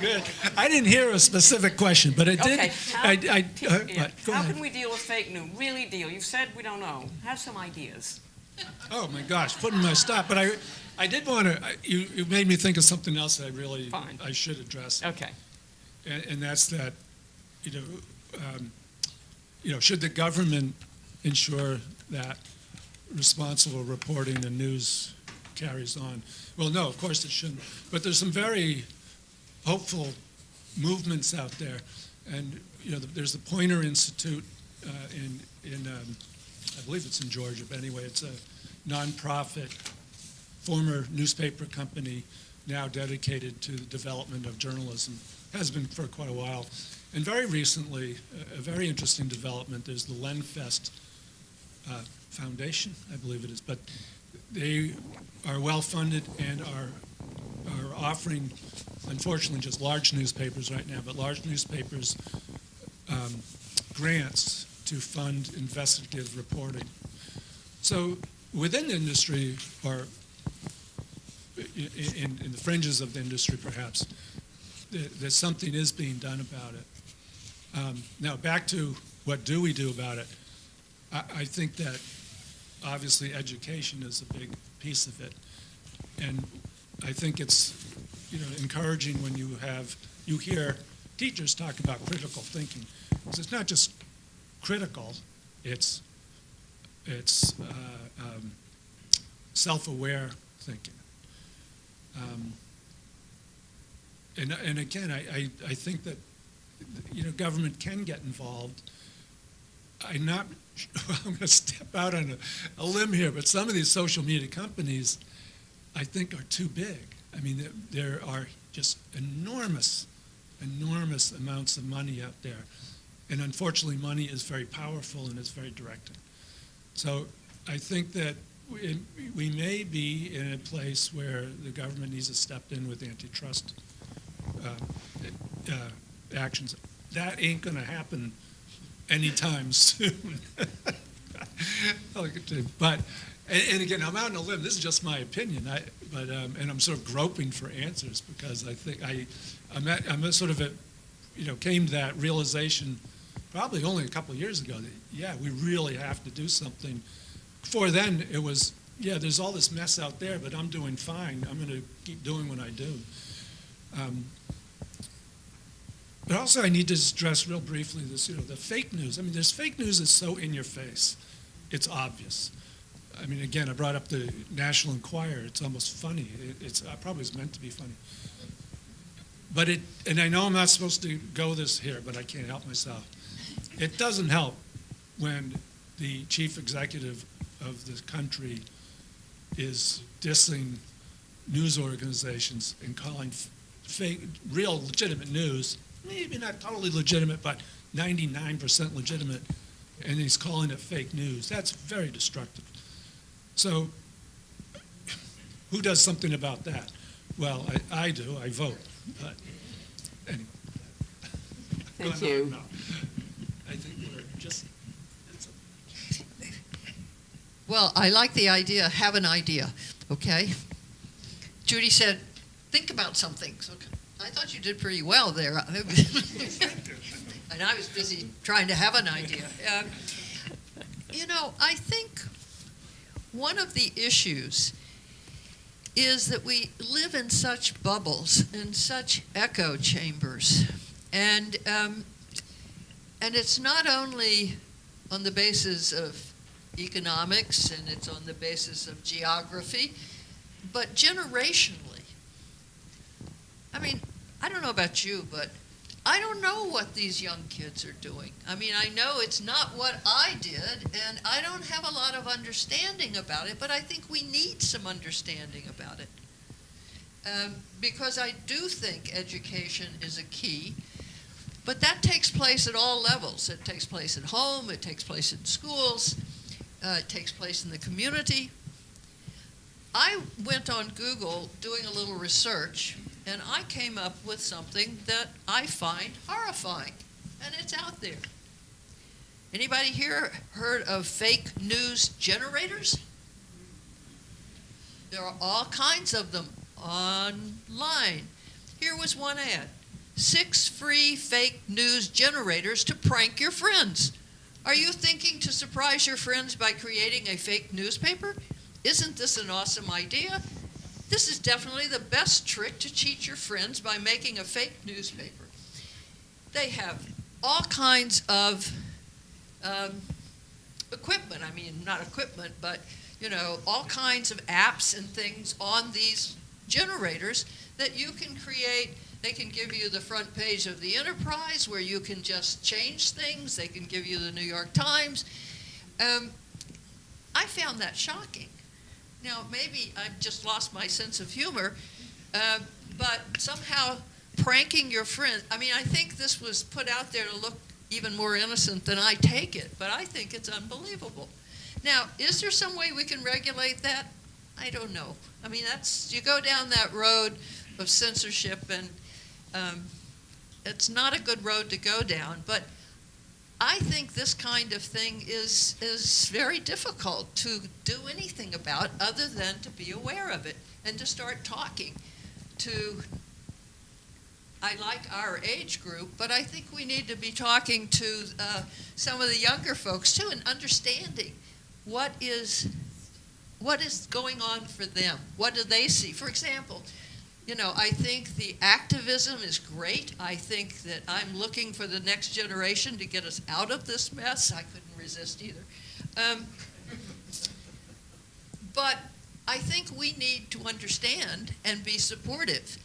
Good. I didn't hear a specific question, but it did. Okay. Go How ahead. can we deal with fake news? Really deal. You've said we don't know. Have some ideas. Oh my gosh, putting my stop. But I did want to. You made me think of something else that I should address. Okay. And that's that. Should the government ensure that responsible reporting and news carries on? Well, no, of course it shouldn't. But there's some very hopeful movements out there, and there's the Poynter Institute in I believe it's in Georgia, but anyway, it's a nonprofit, former newspaper company, now dedicated to the development of journalism. Has been for quite a while. And very recently, a very interesting development is the Lenfest Foundation, I believe it is, but they are well-funded and are offering, unfortunately, just large newspapers right now, but large newspapers grants to fund investigative reporting. So within the industry, or in the fringes of the industry, perhaps, that something is being done about it. Now, back to what do we do about it? I think that obviously education is a big piece of it, and I think it's encouraging when you hear teachers talk about critical thinking, because it's not just critical, it's self-aware thinking. And again, I think that government can get involved. I'm going to step out on a limb here, but some of these social media companies, I think, are too big. I mean, there are just enormous amounts of money out there. And unfortunately, money is very powerful and it's very directing. So I think that we may be in a place where the government needs to step in with antitrust actions. That ain't going to happen anytime soon. But, and again, I'm out on a limb. This is just my opinion. And I'm sort of groping for answers, because I think I'm sort of came to that realization probably only a couple of years ago that, we really have to do something. Before then, it was, there's all this mess out there, but I'm doing fine. I'm going to keep doing what I do. But also, I need to stress real briefly this, the fake news. I mean, there's fake news that's so in your face. It's obvious. I mean, again, I brought up the National Enquirer. It's almost funny. It's probably was meant to be funny. But and I know I'm not supposed to go this here, but I can't help myself. It doesn't help when the chief executive of the country is dissing news organizations and calling fake, real legitimate news, maybe not totally legitimate, but 99% legitimate, and he's calling it fake news. That's very destructive. So who does something about that? Well, I do. I vote. But anyway. Thank you. No. I think we're just... Well, I like the idea, have an idea, okay? Judy said, think about something. So I thought you did pretty well there. And I was busy trying to have an idea. I think one of the issues is that we live in such bubbles, in such echo chambers. And it's not only on the basis of economics, and it's on the basis of geography, but generationally. I mean, I don't know about you, but I don't know what these young kids are doing. I mean, I know it's not what I did, and I don't have a lot of understanding about it, but I think we need some understanding about it. Because I do think education is a key, but that takes place at all levels. It takes place at home, it takes place in schools, it takes place in the community. I went on Google doing a little research, and I came up with something that I find horrifying, and it's out there. Anybody here heard of fake news generators? There are all kinds of them online. Here was one ad. 6 free fake news generators to prank your friends. Are you thinking to surprise your friends by creating a fake newspaper? Isn't this an awesome idea? This is definitely the best trick to cheat your friends by making a fake newspaper. They have all kinds of equipment. I mean, not equipment, but, all kinds of apps and things on these generators that you can create. They can give you the front page of the Enterprise where you can just change things. They can give you the New York Times. I found that shocking. Now, maybe I've just lost my sense of humor, but somehow pranking your friend, I mean, I think this was put out there to look even more innocent than I take it, but I think it's unbelievable. Now, is there some way we can regulate that? I don't know. I mean, you go down that road of censorship, and it's not a good road to go down, but I think this kind of thing is very difficult to do anything about other than to be aware of it and to start talking to, I like our age group, but I think we need to be talking to some of the younger folks too and understanding what is going on for them. What do they see? For example, I think the activism is great. I think that I'm looking for the next generation to get us out of this mess. I couldn't resist either. But I think we need to understand and be supportive.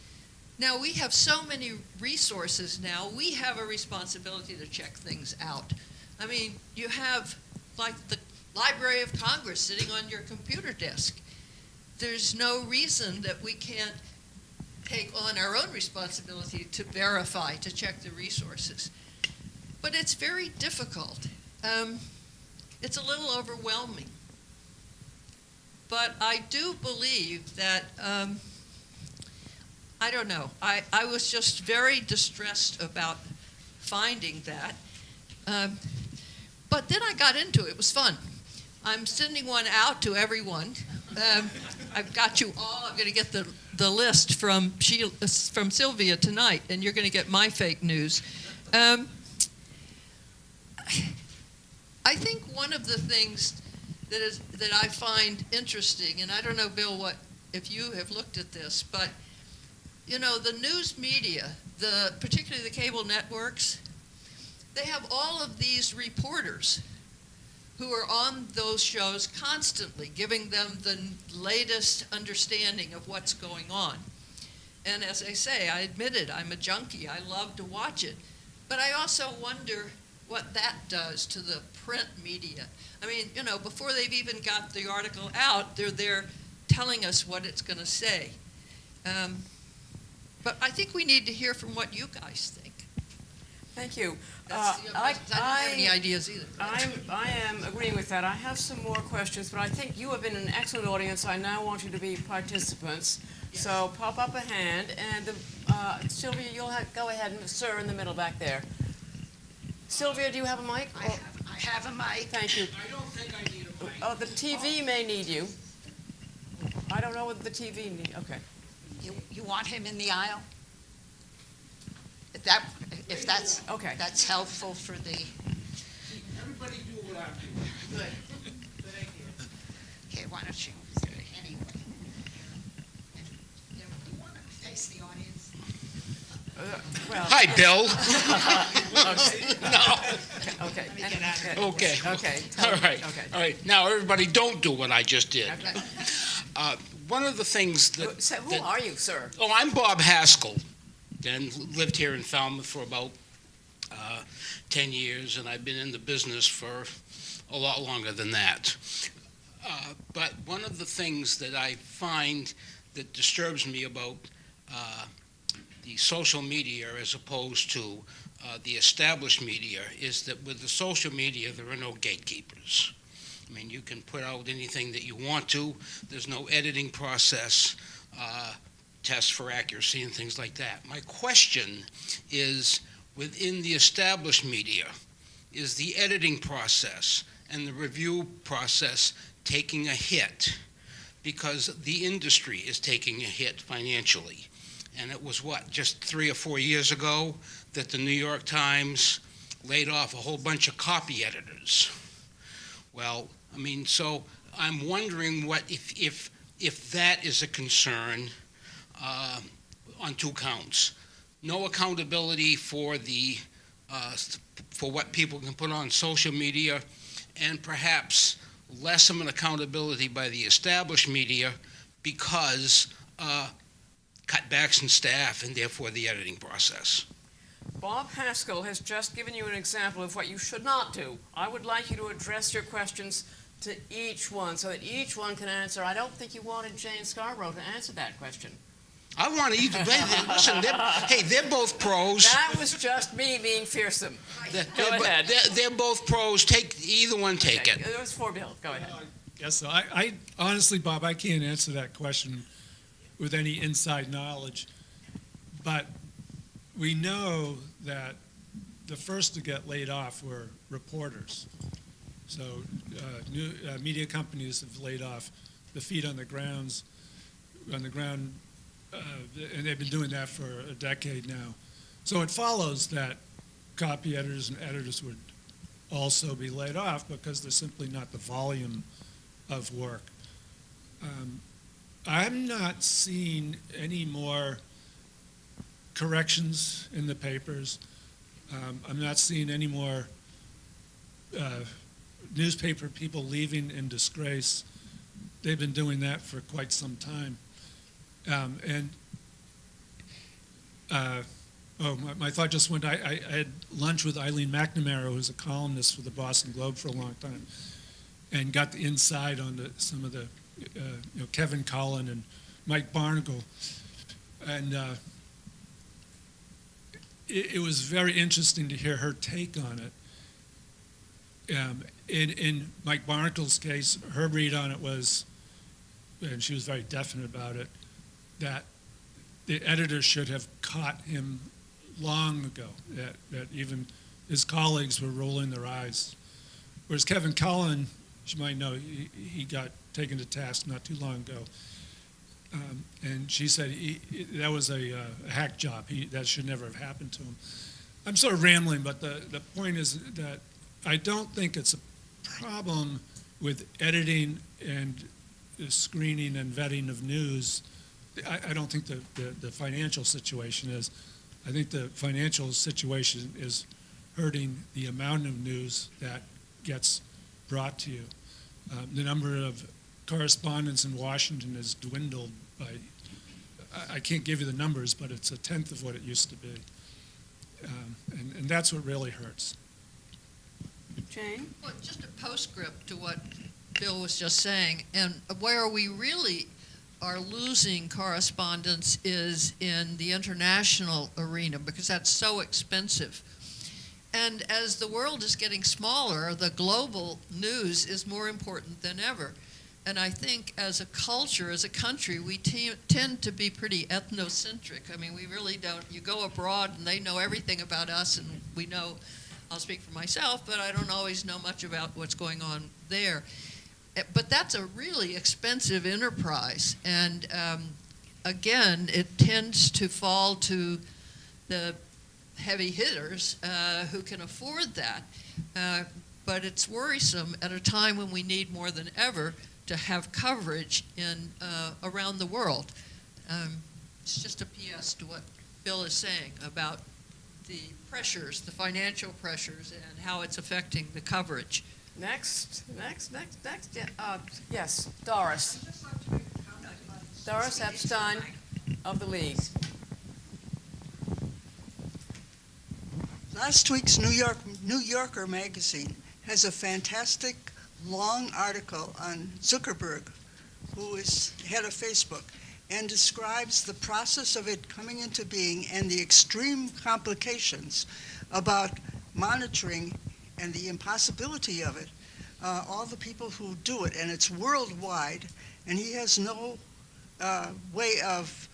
Now, we have so many resources now. We have a responsibility to check things out. I mean, you have, like, the Library of Congress sitting on your computer desk. There's no reason that we can't take on our own responsibility to verify, to check the resources. But it's very difficult. It's a little overwhelming. But I do believe that, I don't know, I was just very distressed about finding that. But then I got into it. It was fun. I'm sending one out to everyone. I've got you all. I'm going to get the list from Sylvia tonight, and you're going to get my fake news. I think one of the things that I find interesting, and I don't know, Bill, if you have looked at this, but the news media, particularly the cable networks, they have all of these reporters who are on those shows constantly, giving them the latest understanding of what's going on. And as I say, I admit it, I'm a junkie. I love to watch it. But I also wonder what that does to the print media. I mean, before they've even got the article out, they're there telling us what it's going to say. But I think we need to hear from what you guys think. Thank you. I don't have any ideas either. I am agreeing with that. I have some more questions, but I think you have been an excellent audience. I now want you to be participants. Yes. So pop up a hand, and Sylvia, you'll go ahead, and sir in the middle back there. Sylvia, do you have a mic? I have a mic. Thank you. I don't think I need a mic. Oh, the TV may need you. I don't know whether the TV need. Okay. You want him in the aisle? If that's okay. That's helpful for the. Everybody do what I'm doing. Good. Okay, why don't you? Anyway. Do you want to face the audience? Well. Hi, Bill. No. Okay. Let me get out of here. Okay. Okay. All right. Okay. All right. Now, everybody, don't do what I just did. Okay. One of the things that. So who are you, sir? Oh, I'm Bob Haskell, and lived here in Falmouth for about 10 years, and I've been in the business for a lot longer than that. But one of the things that I find that disturbs me about the social media as opposed to the established media is that with the social media, there are no gatekeepers. I mean, you can put out anything that you want to. There's no editing process, tests for accuracy and things like that. My question is, within the established media, is the editing process and the review process taking a hit? Because the industry is taking a hit financially. And it was, just 3 or 4 years ago that the New York Times laid off a whole bunch of copy editors. Well, I mean, so I'm wondering if that is a concern on two counts. No accountability for what people can put on social media, and perhaps less of an accountability by the established media because cutbacks in staff and therefore the editing process. Bob Haskell has just given you an example of what you should not do. I would like you to address your questions to each one so that each one can answer. I don't think you wanted Jane Scarborough to answer that question. I want to either. Listen, they're both pros. That was just me being fearsome. Go ahead. They're both pros. Either one, take it. It was for Bill. Go ahead. Yes, so I honestly, Bob, I can't answer that question with any inside knowledge, but we know that the first to get laid off were reporters. So media companies have laid off the feet on the ground, and they've been doing that for a decade now. So it follows that copy editors and editors would also be laid off because there's simply not the volume of work. I'm not seeing any more corrections in the papers. I'm not seeing any more newspaper people leaving in disgrace. They've been doing that for quite some time. My thought just went, I had lunch with Eileen McNamara, who's a columnist for the Boston Globe for a long time, and got the inside on some of the, Kevin Cullen and Mike Barnacle. And it was very interesting to hear her take on it. In Mike Barnacle's case, her read on it was, and she was very definite about it, that the editor should have caught him long ago, that even his colleagues were rolling their eyes. Whereas Kevin Cullen, you might know, he got taken to task not too long ago. And she said that was a hack job. That should never have happened to him. I'm sort of rambling, but the point is that I don't think it's a problem with editing and screening and vetting of news. I don't think the financial situation is. I think the financial situation is hurting the amount of news that gets brought to you. The number of correspondents in Washington has dwindled by, I can't give you the numbers, but it's a tenth of what it used to be. And that's what really hurts. Jane? Well, just a postscript to what Bill was just saying, and where we really are losing correspondence is in the international arena, because that's so expensive. And as the world is getting smaller, the global news is more important than ever. And I think as a culture, as a country, we tend to be pretty ethnocentric. I mean, we really don't, you go abroad and they know everything about us, and we know, I'll speak for myself, but I don't always know much about what's going on there. But that's a really expensive enterprise. And again, it tends to fall to the heavy hitters who can afford that. But it's worrisome at a time when we need more than ever to have coverage in around the world. It's just a PS to what Bill is saying about the pressures, the financial pressures, and how it's affecting the coverage. Next. Yes, Doris. Doris Epstein of the League. Last week's New Yorker magazine has a fantastic long article on Zuckerberg, who is head of Facebook, and describes the process of it coming into being and the extreme complications about monitoring and the impossibility of it, all the people who do it, and it's worldwide, and he has no way of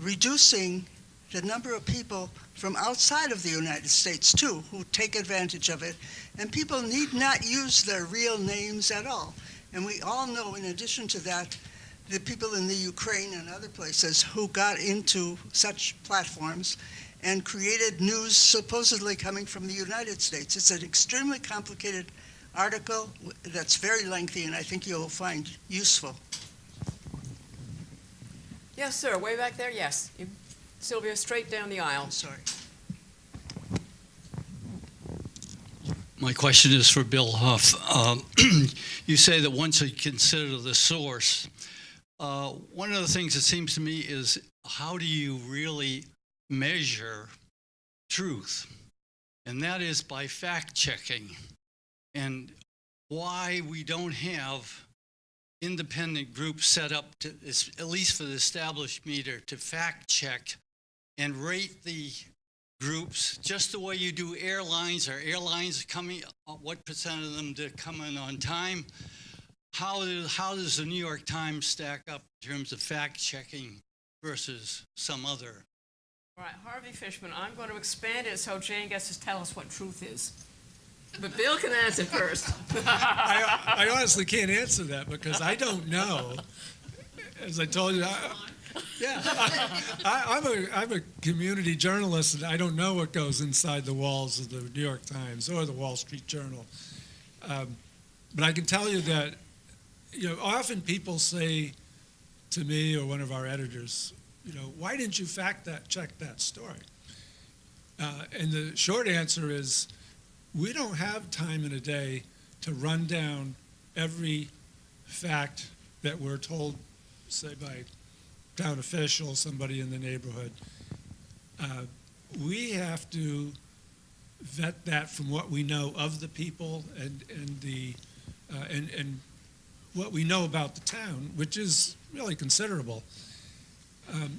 reducing the number of people from outside of the United States, too, who take advantage of it. And people need not use their real names at all. And we all know, in addition to that, the people in the Ukraine and other places who got into such platforms and created news supposedly coming from the United States. It's an extremely complicated article that's very lengthy, and I think you'll find useful. Yes, sir, way back there, yes. Sylvia, straight down the aisle. I'm sorry. My question is for Bill Huff. You say that once you consider the source, one of the things that seems to me is how do you really measure truth? And that is by fact-checking. And why we don't have independent groups set up, to, at least for the established media, to fact-check and rate the groups just the way you do airlines. Are airlines coming, what percent of them did come in on time? How does the New York Times stack up in terms of fact-checking versus some other? All right, Harvey Fishman, I'm going to expand it so Jane gets to tell us what truth is. But Bill can answer first. I honestly can't answer that because I don't know. As I told you, I'm a community journalist, and I don't know what goes inside the walls of the New York Times or the Wall Street Journal. But I can tell you that, often people say to me or one of our editors, why didn't you check that story? And the short answer is, we don't have time in a day to run down every fact that we're told, say, by town official, somebody in the neighborhood. We have to vet that from what we know of the people and what we know about the town, which is really considerable.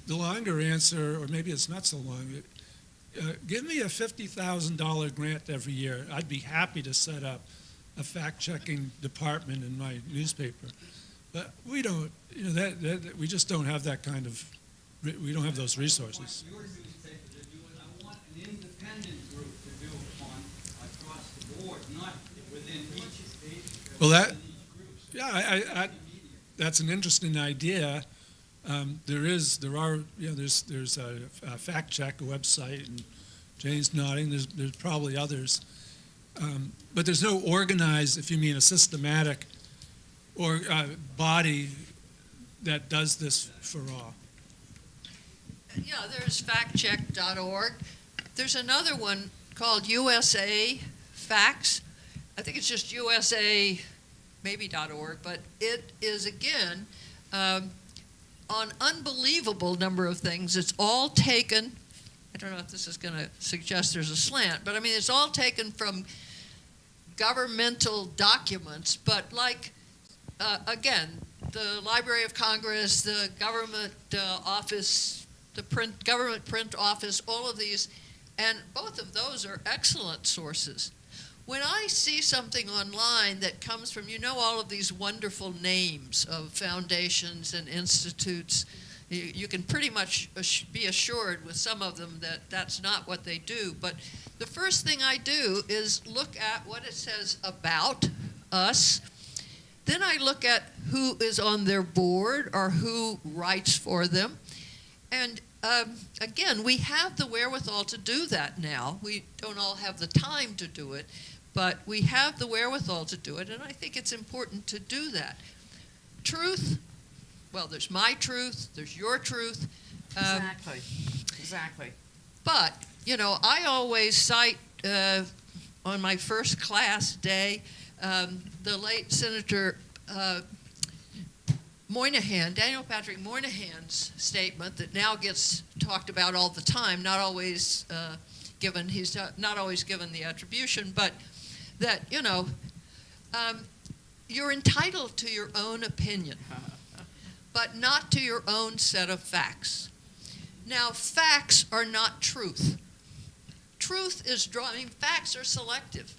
The longer answer, or maybe it's not so long, give me a $50,000 grant every year. I'd be happy to set up a fact-checking department in my newspaper. But we don't, we just don't have that kind of, we don't have those resources. Your newspaper to do it. I want an independent group to do it on across the board, not within each. Well, that's an interesting idea. There's a fact check, a website, and Jane's nodding. There's probably others, but there's no organized, if you mean a systematic, or body that does this for all. Yeah, there's factcheck.org. There's another one called USA Facts. I think it's just USA, maybe.org, but it is, again, on unbelievable number of things. It's all taken, I don't know if this is going to suggest there's a slant, but I mean, it's all taken from governmental documents, but like, again, the Library of Congress, the government office, the government print office, all of these, and both of those are excellent sources. When I see something online that comes from, all of these wonderful names of foundations and institutes, you can pretty much be assured with some of them that that's not what they do. But the first thing I do is look at what it says about us. Then I look at who is on their board or who writes for them. And again, we have the wherewithal to do that now. We don't all have the time to do it, but we have the wherewithal to do it, and I think it's important to do that. Truth, well, there's my truth, there's your truth. Exactly. But, I always cite on my first class day the late Senator Moynihan, Daniel Patrick Moynihan's statement that now gets talked about all the time, not always given, he's not always given the attribution, but that, you're entitled to your own opinion, but not to your own set of facts. Now, facts are not truth. Truth is facts are selective.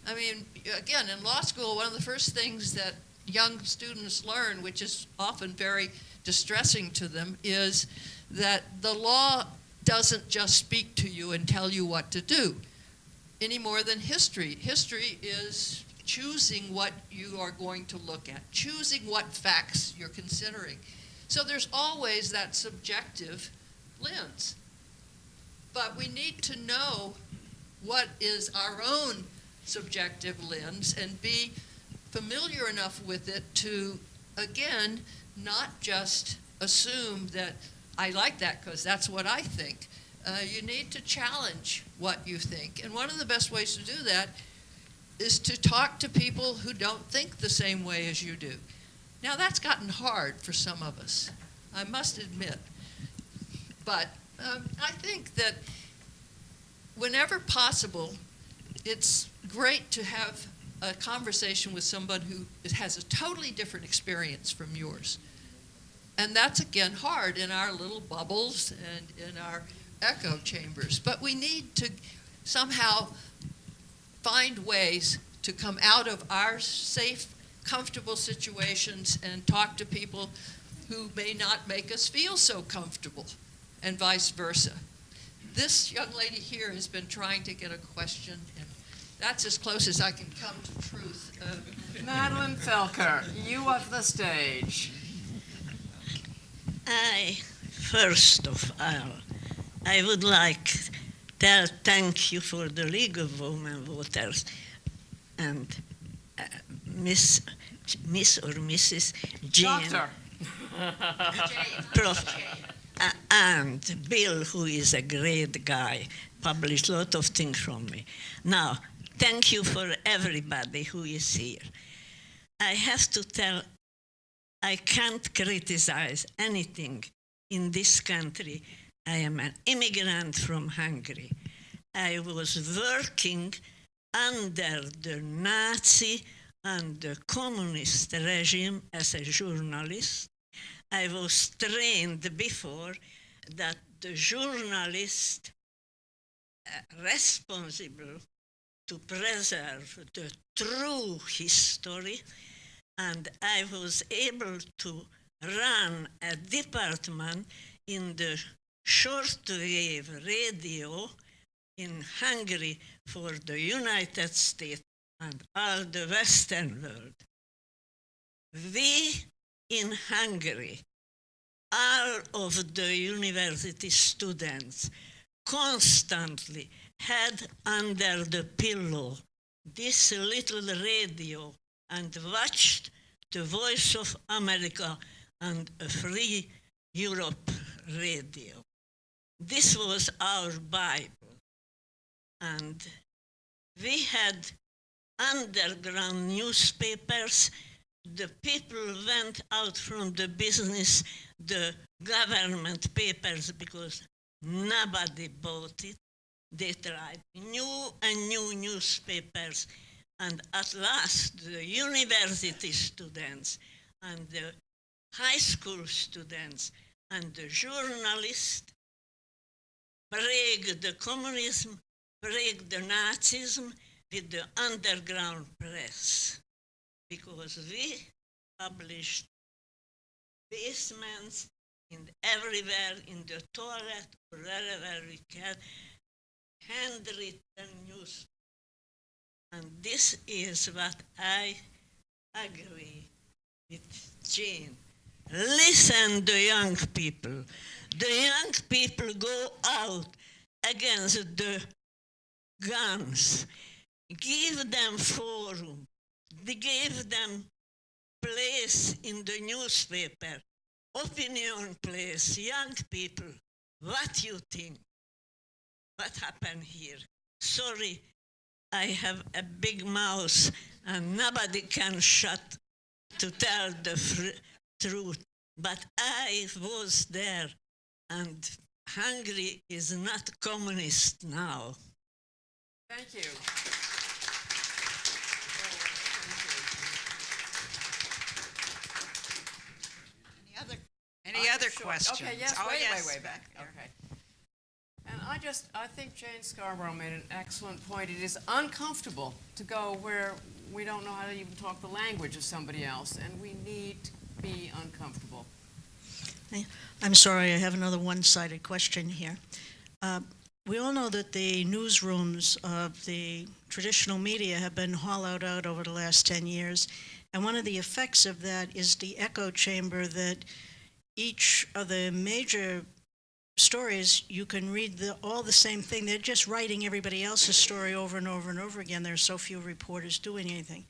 I mean, again, in law school, one of the first things that young students learn, which is often very distressing to them, is that the law doesn't just speak to you and tell you what to do, any more than history. History is choosing what you are going to look at, choosing what facts you're considering. So there's always that subjective lens. But we need to know what is our own subjective lens and be familiar enough with it to, again, not just assume that I like that because that's what I think. You need to challenge what you think. And one of the best ways to do that is to talk to people who don't think the same way as you do. Now, that's gotten hard for some of us, I must admit. But I think that whenever possible, it's great to have a conversation with someone who has a totally different experience from yours. And that's, again, hard in our little bubbles and in our echo chambers. But we need to somehow find ways to come out of our safe, comfortable situations and talk to people who may not make us feel so comfortable, and vice versa. This young lady here has been trying to get a question, and That's as close as I can come to truth. Madeline Felker, you have the stage. First of all, I would like to thank you for the League of Women Voters and Miss or Mrs. Jane. Doctor. And Bill, who is a great guy, published a lot of things from me. Now, thank you for everybody who is here. I have to tell, I can't criticize anything in this country. I am an immigrant from Hungary. I was working under the Nazi and the communist regime as a journalist. I was trained before that the journalist responsible to preserve the true history, and I was able to run a department in the shortwave radio in Hungary for the United States and all the Western world. We in Hungary, all of the university students constantly had under the pillow this little radio and watched the Voice of America and a Free Europe radio. This was our Bible. And we had underground newspapers. The people went out from the business, the government papers, because nobody bought it. They tried new and new newspapers. And at last, the university students and the high school students and the journalists break the communism, break the Nazism with the underground press. Because we published basements everywhere, in the toilet, wherever we can, handwritten news. And this is what I agree with Jane. Listen to young people. The young people go out against the guns. Give them forum. Give them place in the newspaper. Opinion place. Young people, what you think? What happened here? Sorry, I have a big mouth and nobody can shut to tell the truth. But I was there, and Hungary is not communist now. Thank you. Any other Sure. questions? Okay, yes, Oh, yes. way back. Okay. And I think Jane Scarborough made an excellent point. It is uncomfortable to go where we don't know how to even talk the language of somebody else, and we need to be uncomfortable. I'm sorry, I have another one-sided question here. We all know that the newsrooms of the traditional media have been hollowed out over the last 10 years, and one of the effects of that is the echo chamber that each of the major stories, you can read all the same thing. They're just writing everybody else's story over and over and over again. There are so few reporters doing anything.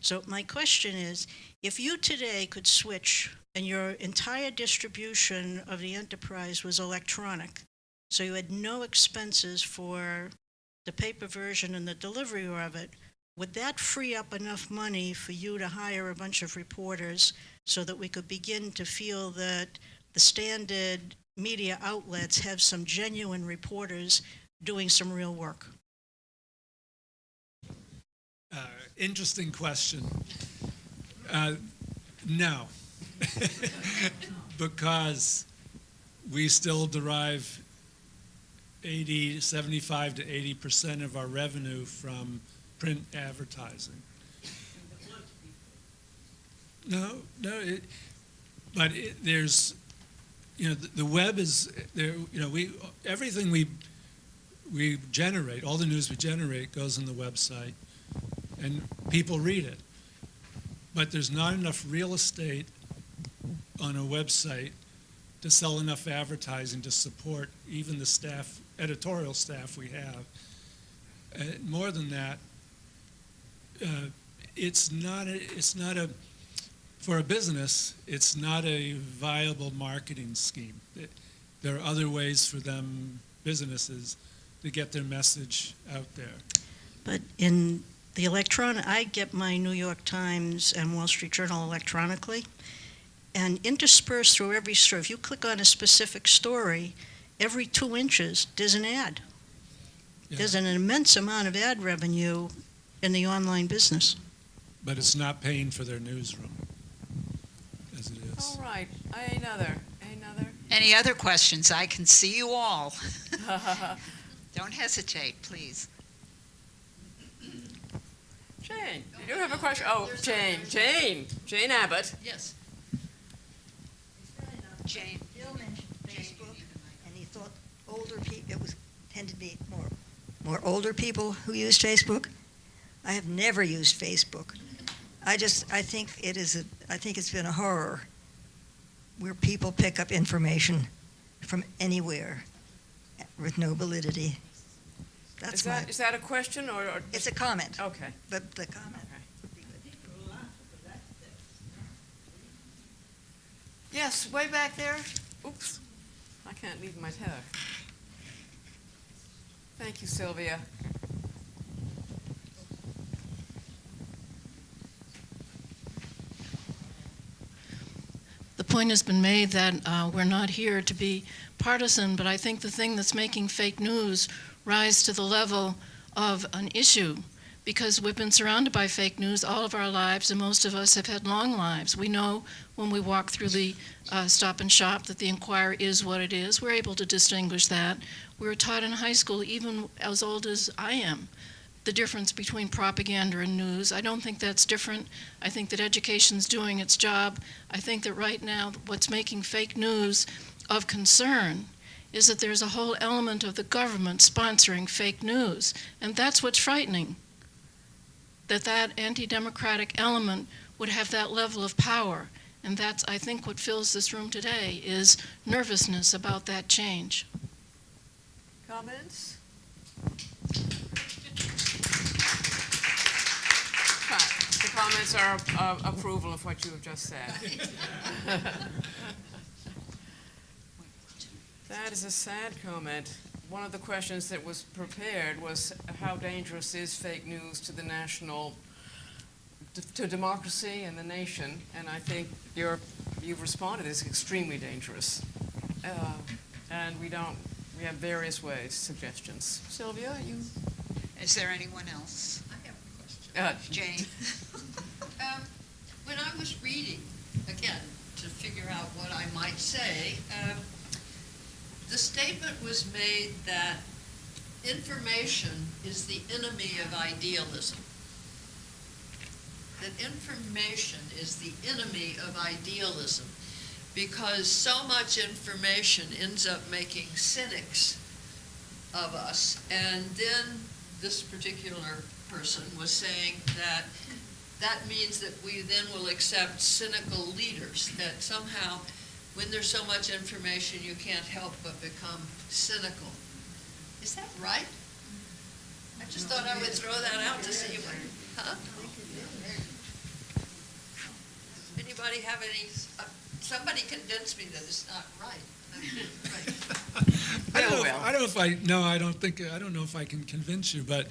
So my question is, if you today could switch and your entire distribution of the enterprise was electronic, so you had no expenses for the paper version and the delivery of it, would that free up enough money for you to hire a bunch of reporters so that we could begin to feel that the standard media outlets have some genuine reporters doing some real work? Interesting question. No, because we still derive 75 to 80% of our revenue from print advertising. There's, the web is there. Everything we generate, all the news we generate goes on the website, and people read it. But there's not enough real estate on a website to sell enough advertising to support even the staff, editorial staff we have. More than that, for a business, it's not a viable marketing scheme. There are other ways for them, businesses, to get their message out there. But in the electronic, I get my New York Times and Wall Street Journal electronically, and interspersed through every story, if you click on a specific story, every 2 inches, there's an ad. Yeah. There's an immense amount of ad revenue in the online business. But it's not paying for their newsroom, as it is. All right, another. Any other questions? I can see you all. Don't hesitate, please. Jane, you do have a question? Oh, Jane Abbott. Yes. Jane. Bill mentioned Facebook, and he thought older people, it was tended to be more older people who used Facebook. I have never used Facebook. I think it's been a horror where people pick up information from anywhere with no validity. Is that a question or? It's a comment. Okay. But the comment. Yes, way back there. Oops, I can't leave my tether. Thank you, Sylvia. The point has been made that we're not here to be partisan, but I think the thing that's making fake news rise to the level of an issue, because we've been surrounded by fake news all of our lives, and most of us have had long lives. We know when we walk through the Stop and Shop that the Enquirer is what it is. We're able to distinguish that. We were taught in high school, even as old as I am, the difference between propaganda and news. I don't think that's different. I think that education's doing its job. I think that right now what's making fake news of concern is that there's a whole element of the government sponsoring fake news, and that's what's frightening. That anti-democratic element would have that level of power, and that's, I think, what fills this room today is nervousness about that change. Comments? The comments are approval of what you have just said. That is a sad comment. One of the questions that was prepared was how dangerous is fake news to the to democracy and the nation, and I think you've responded it's extremely dangerous. And we have various ways, suggestions. Sylvia, you? Is there anyone else? I have a question. Jane? When I was reading, again, to figure out what I might say, the statement was made that information is the enemy of idealism. That information is the enemy of idealism because so much information ends up making cynics of us. And then this particular person was saying that that means that we then will accept cynical leaders, that somehow when there's so much information, you can't help but become cynical. Is that right? I just thought I would throw that out to see what, huh? Anybody have any, somebody convince me that it's not right. I don't know if I can convince you, but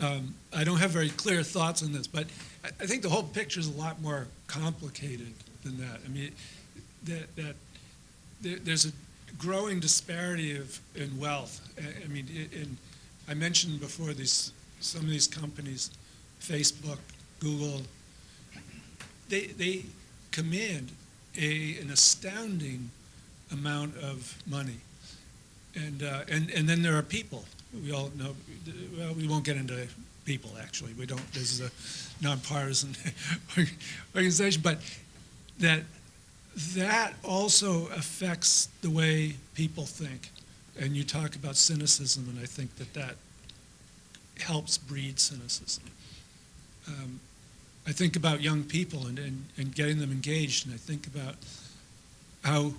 I don't have very clear thoughts on this, but I think the whole picture is a lot more complicated than that. I mean, there's a growing disparity in wealth. I mean, I mentioned before some of these companies, Facebook, Google, they command an astounding amount of money, and then there are people. We all know. Well, we won't get into people. Actually, we don't. This is a nonpartisan organization, but that also affects the way people think. And you talk about cynicism, and I think that helps breed cynicism. I think about young people and getting them engaged, and I think about how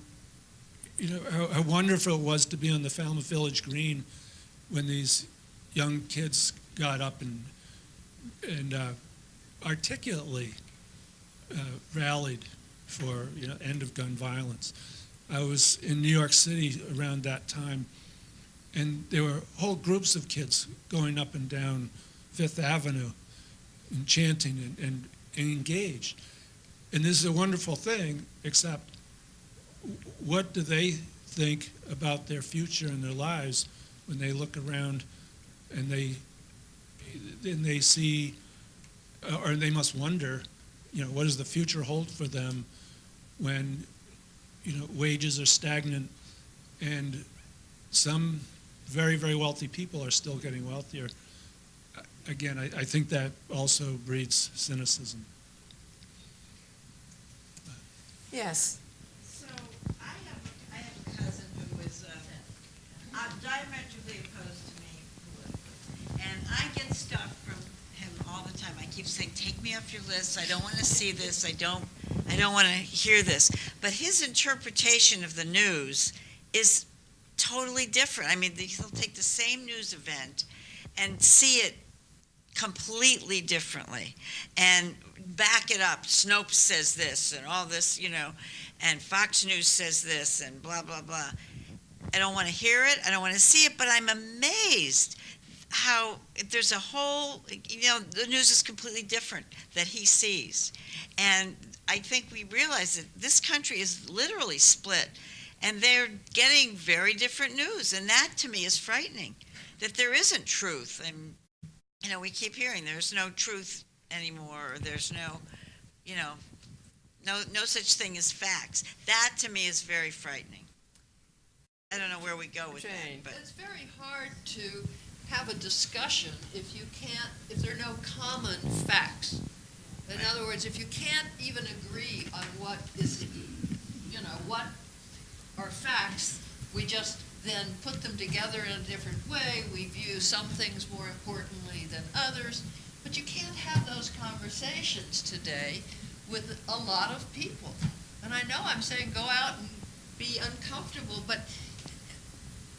wonderful it was to be on the Falmouth Village Green when these young kids got up and articulately rallied for end of gun violence. I was in New York City around that time, and there were whole groups of kids going up and down Fifth Avenue and chanting and engaged. And this is a wonderful thing, except what do they think about their future and their lives when they look around and they see, or they must wonder, what does the future hold for them when wages are stagnant and some very, very wealthy people are still getting wealthier. Again, I think that also breeds cynicism. Yes. So I have a cousin who is diametrically opposed to me politically, and I get stuff from him all the time. I keep saying, "Take me off your list. I don't want to see this. I don't want to hear this." But his interpretation of the news is totally different. I mean, he'll take the same news event and see it completely differently and back it up. Snopes says this and all this, and Fox News says this and blah, blah, blah. I don't want to hear it. I don't want to see it, but I'm amazed how there's a whole, the news is completely different that he sees. And I think we realize that this country is literally split, and they're getting very different news. And that, to me, is frightening, that there isn't truth. And we keep hearing there's no truth anymore, or there's no such thing as facts. That, to me, is very frightening. I don't know where we go with Jane. that, but It's very hard to have a discussion if there are no common facts. In other words, if you can't even agree on what are facts, we just then put them together in a different way. We view some things more importantly than others, but you can't have those conversations today with a lot of people. And I know I'm saying go out and be uncomfortable, but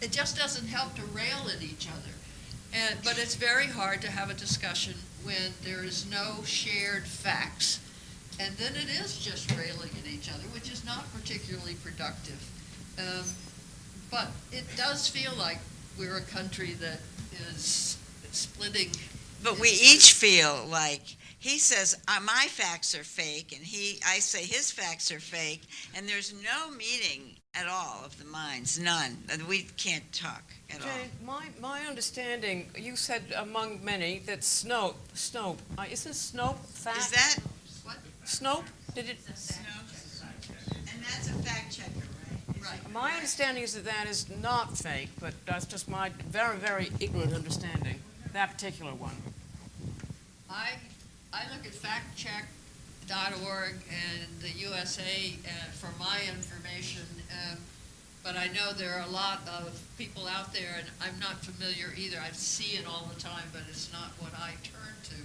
it just doesn't help to rail at each other. But it's very hard to have a discussion when there is no shared facts. And then it is just railing at each other, which is not particularly productive. But it does feel like we're a country that is splitting. But we each feel like he says my facts are fake, and I say his facts are fake, and there's no meeting at all of the minds, none. And we can't talk at all. Jane, my understanding, you said among many that Snopes, isn't Snope fact? Is that? What? Snope? Did it? And that's a fact checker, right? Right. My understanding is that is not fake, but that's just my very, very ignorant understanding, that particular one. I look at factcheck.org and the USA for my information, but I know there are a lot of people out there, and I'm not familiar either. I see it all the time, but it's not what I turn to.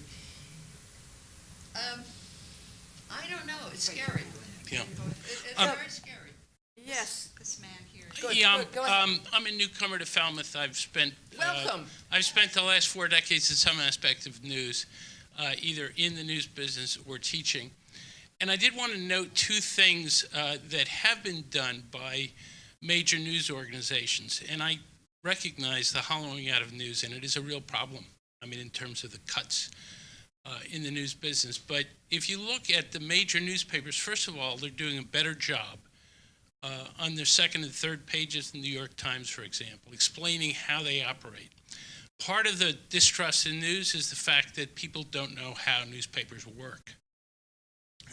I don't know. It's scary. Yeah. It's very scary. Yes. This man here. Good, Yeah, good, go ahead. I'm a newcomer to Falmouth. I've spent Welcome. I've spent the last 4 decades in some aspect of news, either in the news business or teaching. And I did want to note 2 things that have been done by major news organizations. And I recognize the hollowing out of news, and it is a real problem, in terms of the cuts in the news business. But if you look at the major newspapers, first of all, they're doing a better job on their second and third pages in the New York Times, for example, explaining how they operate. Part of the distrust in news is the fact that people don't know how newspapers work.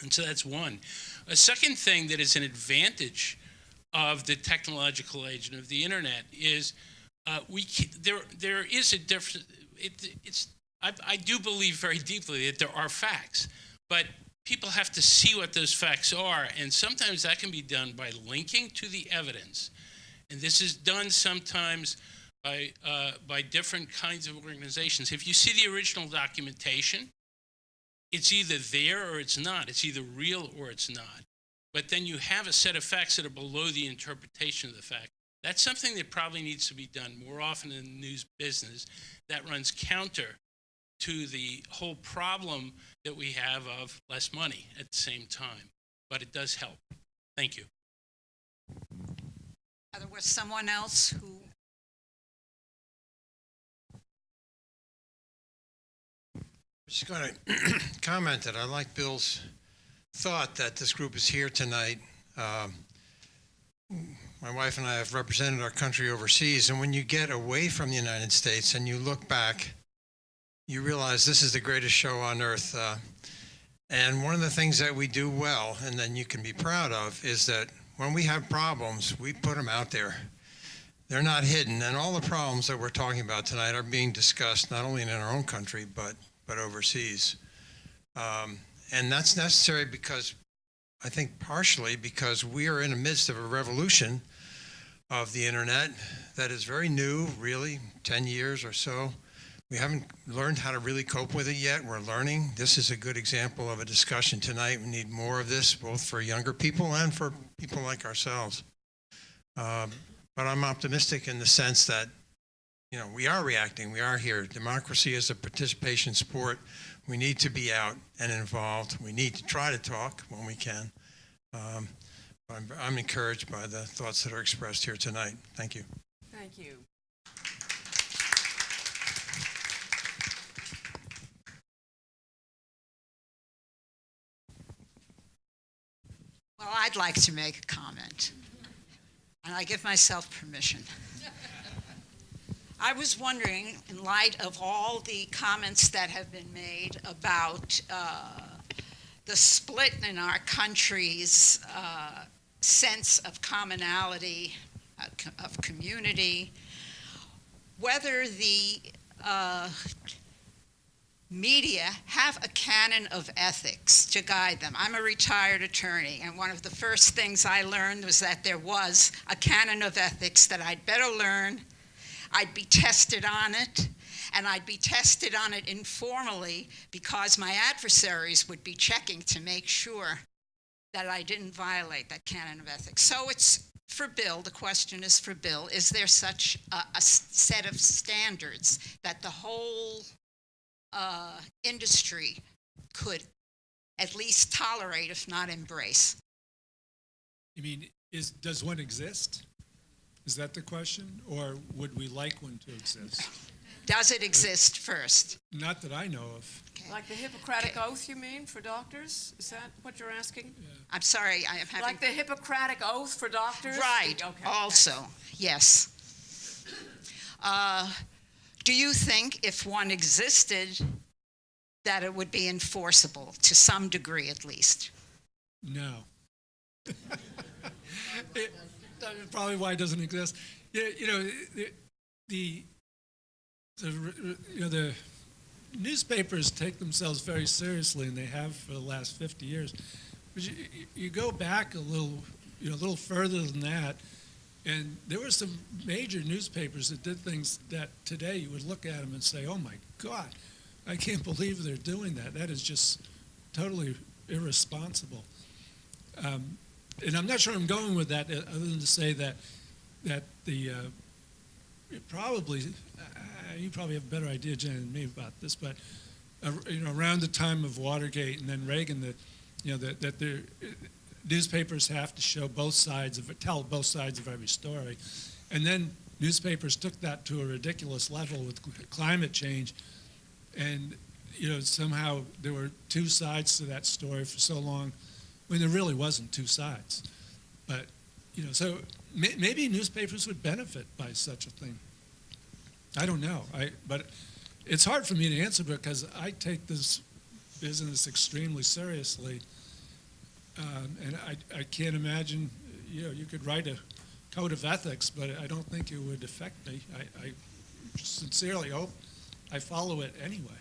And so that's one. A second thing that is an advantage of the technological age and of the internet is there is a difference. I do believe very deeply that there are facts, but people have to see what those facts are, and sometimes that can be done by linking to the evidence. And this is done sometimes by different kinds of organizations. If you see the original documentation, it's either there or it's not. It's either real or it's not. But then you have a set of facts that are below the interpretation of the fact. That's something that probably needs to be done more often in the news business. That runs counter to the whole problem that we have of less money at the same time. But it does help. Thank you. There was someone else who. Just going to comment that I like Bill's thought that this group is here tonight. My wife and I have represented our country overseas, and when you get away from the United States and you look back, you realize this is the greatest show on earth. And one of the things that we do well, and then you can be proud of, is that when we have problems, we put them out there. They're not hidden, and all the problems that we're talking about tonight are being discussed not only in our own country, but overseas. And that's necessary because, I think partially because we are in the midst of a revolution of the internet that is very new, really, 10 years or so. We haven't learned how to really cope with it yet. We're learning. This is a good example of a discussion tonight. We need more of this, both for younger people and for people like ourselves. But I'm optimistic in the sense that, we are reacting. We are here. Democracy is a participation sport. We need to be out and involved. We need to try to talk when we can. I'm encouraged by the thoughts that are expressed here tonight. Thank you. Thank you. Well, I'd like to make a comment, and I give myself permission. I was wondering, in light of all the comments that have been made about the split in our country's sense of commonality, of community, whether the media have a canon of ethics to guide them. I'm a retired attorney, and one of the first things I learned was that there was a canon of ethics that I'd better learn. I'd be tested on it, and I'd be tested on it informally because my adversaries would be checking to make sure that I didn't violate that canon of ethics. So it's for Bill, the question is for Bill, is there such a set of standards that the whole industry could at least tolerate, if not embrace? You mean, does one exist? Is that the question? Or would we like one to exist? Does it exist first? Not that I know of. Okay. Like the Hippocratic Oath, you mean, for doctors? Is that what you're asking? Yeah. I'm sorry, I am having... Like the Hippocratic Oath for doctors? Right, Okay. also, yes. Do you think if one existed that it would be enforceable, to some degree at least? No. Probably why it doesn't exist. The newspapers take themselves very seriously, and they have for the last 50 years. But you go back a little further than that, and there were some major newspapers that did things that today you would look at them and say, "Oh my God, I can't believe they're doing that. That is just totally irresponsible." And I'm not sure I'm going with that, other than to say that the you probably have a better idea, Jen, than me about this, but around the time of Watergate and then Reagan, that the newspapers have to show tell both sides of every story, and then newspapers took that to a ridiculous level with climate change, and somehow there were two sides to that story for so long. I mean, there really wasn't two sides, but so maybe newspapers would benefit by such a thing. I don't know. But it's hard for me to answer because I take this business extremely seriously, and I can't imagine. You could write a code of ethics, but I don't think it would affect me. I sincerely hope I follow it anyway.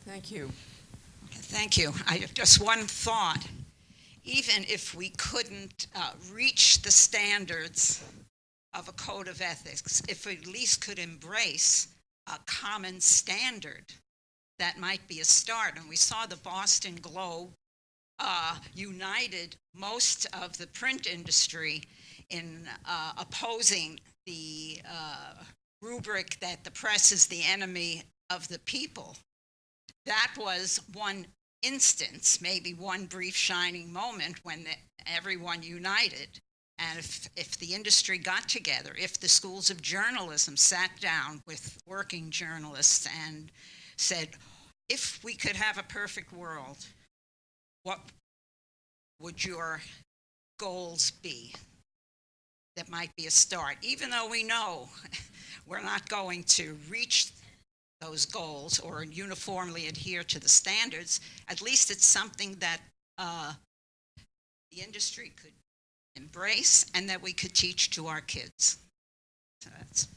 Thank you. Thank you. I have just one thought. Even if we couldn't reach the standards of a code of ethics, if we at least could embrace a common standard, that might be a start. And we saw the Boston Globe united most of the print industry in opposing the rubric that the press is the enemy of the people. That was one instance, maybe one brief shining moment when everyone united. And if the industry got together, if the schools of journalism sat down with working journalists and said, if we could have a perfect world, what would your goals be? That might be a start, even though we know we're not going to reach those goals or uniformly adhere to the standards. At least it's something that the industry could embrace and that we could teach to our kids. So that's.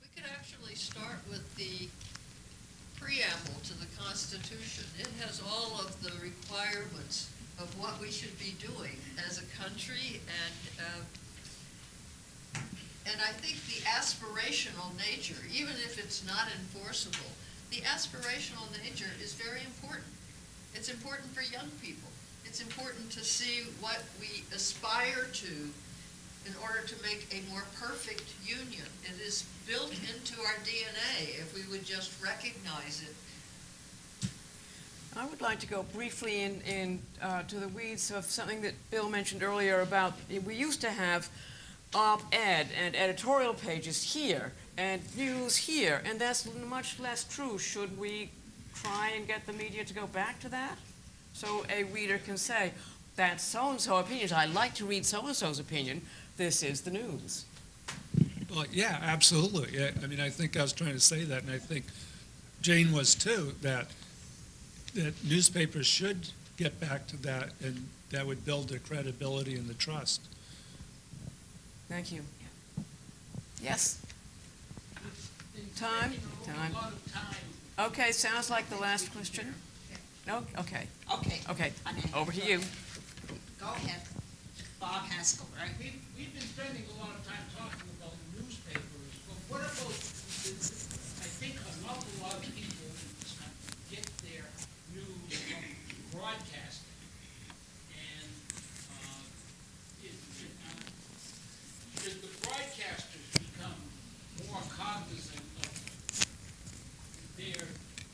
We could actually start with the preamble to the Constitution. It has all of the requirements of what we should be doing as a country, and I think the aspirational nature, even if it's not enforceable, the aspirational nature is very important. It's important for young people. It's important to see what we aspire to in order to make a more perfect union. It is built into our DNA if we would just recognize it. I would like to go briefly to the weeds of something that Bill mentioned earlier about, we used to have op-ed and editorial pages here and news here, and that's much less true. Should we try and get the media to go back to that? So a reader can say, that's so-and-so opinions. I like to read so-and-so's opinion. This is the news. Well, yeah, absolutely. Yeah, I mean, I think I was trying to say that, and I think Jane was too, that newspapers should get back to that, and that would build their credibility and the trust. Thank you. Yes? Time? Okay, sounds like the last question. No? Okay. Okay. Over to you. Go ahead. Bob Haskell, right? We've been spending a lot of time talking about newspapers, but what about, I think an awful lot of people in this country get their news from broadcasting, and should the broadcasters become more cognizant of their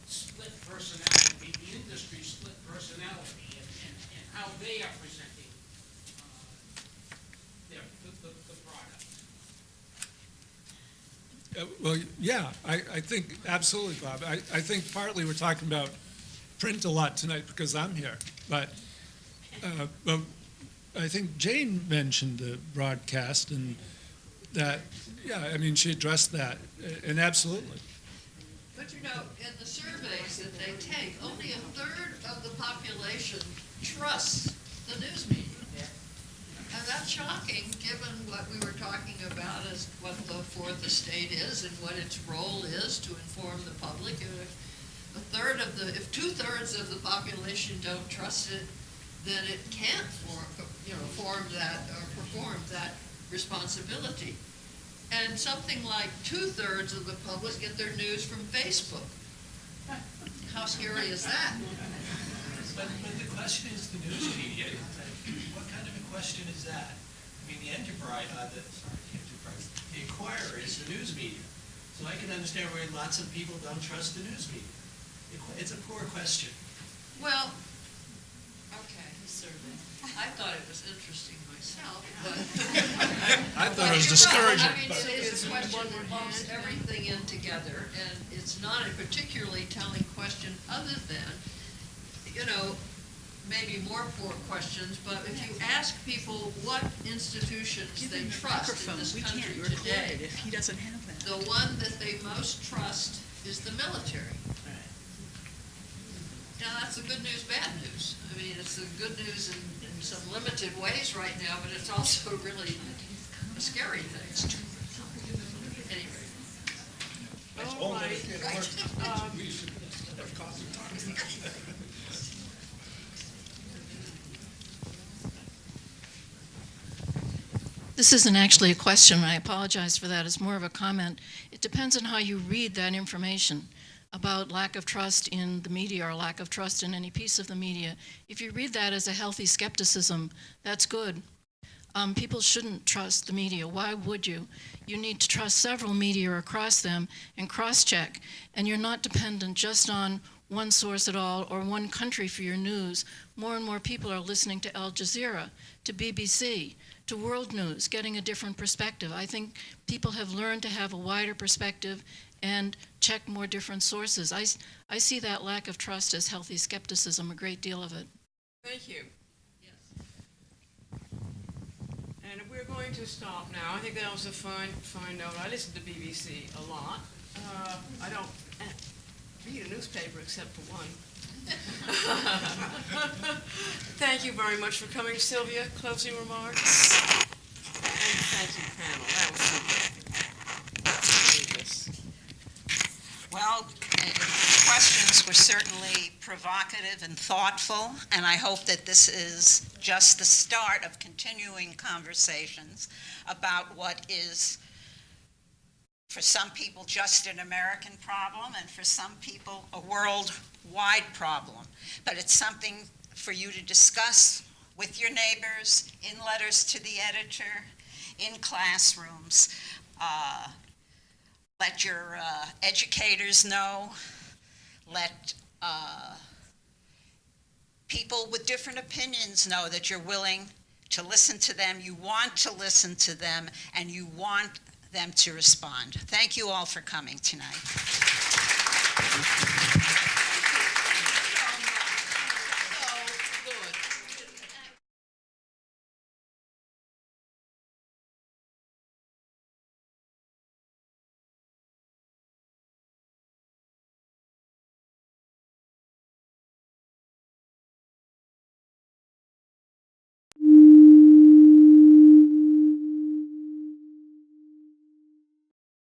split personality, the industry's split personality, and how they are presenting the product? Well, yeah, I think absolutely, Bob. I think partly we're talking about print a lot tonight because I'm here, but I think Jane mentioned the broadcast and that, yeah, I mean, she addressed that, and absolutely. But you know, in the surveys that they take, only a third of the population trusts the news media. And that's shocking, given what we were talking about as what the fourth estate is and what its role is to inform the public. If 2/3 of the population don't trust it, then it can't perform that responsibility. And something like 2/3 of the public get their news from Facebook. How scary is that? But the question is the news media. What kind of a question is that? I mean, the Inquirer is the news media. So I can understand why lots of people don't trust the news media. It's a poor question. Well, okay, I thought it was interesting myself, but. I thought it was discouraging. I mean, it is a question that lumps everything in together, and it's not a particularly telling question other than, maybe more poor questions, but if you ask people what institutions they trust in this country today, if he doesn't have that. the one that they most trust is the military. Now, that's the good news, bad news. I mean, it's the good news in some limited ways right now, but it's also really a scary thing. Anyway. All right. We should have coffee talking. This isn't actually a question, I apologize for that. It's more of a comment. It depends on how you read that information about lack of trust in the media or lack of trust in any piece of the media. If you read that as a healthy skepticism, that's good. People shouldn't trust the media. Why would you? You need to trust several media across them and cross-check. And you're not dependent just on one source at all or one country for your news. More and more people are listening to Al Jazeera, to BBC, to World News, getting a different perspective. I think people have learned to have a wider perspective and check more different sources. I see that lack of trust as healthy skepticism, a great deal of it. Thank you. And we're going to stop now. I think that was a fine note. I listen to BBC a lot. I don't read a newspaper except for one. Thank you very much for coming, Sylvia. Closing remarks? And thank you, panel. That was super. Well, the questions were certainly provocative and thoughtful, and I hope that this is just the start of continuing conversations about what is, for some people, just an American problem, and for some people, a worldwide problem. But it's something for you to discuss with your neighbors, in letters to the editor, in classrooms. Let your educators know. Let people with different opinions know that you're willing to listen to them, you want to listen to them, and you want them to respond. Thank you all for coming tonight.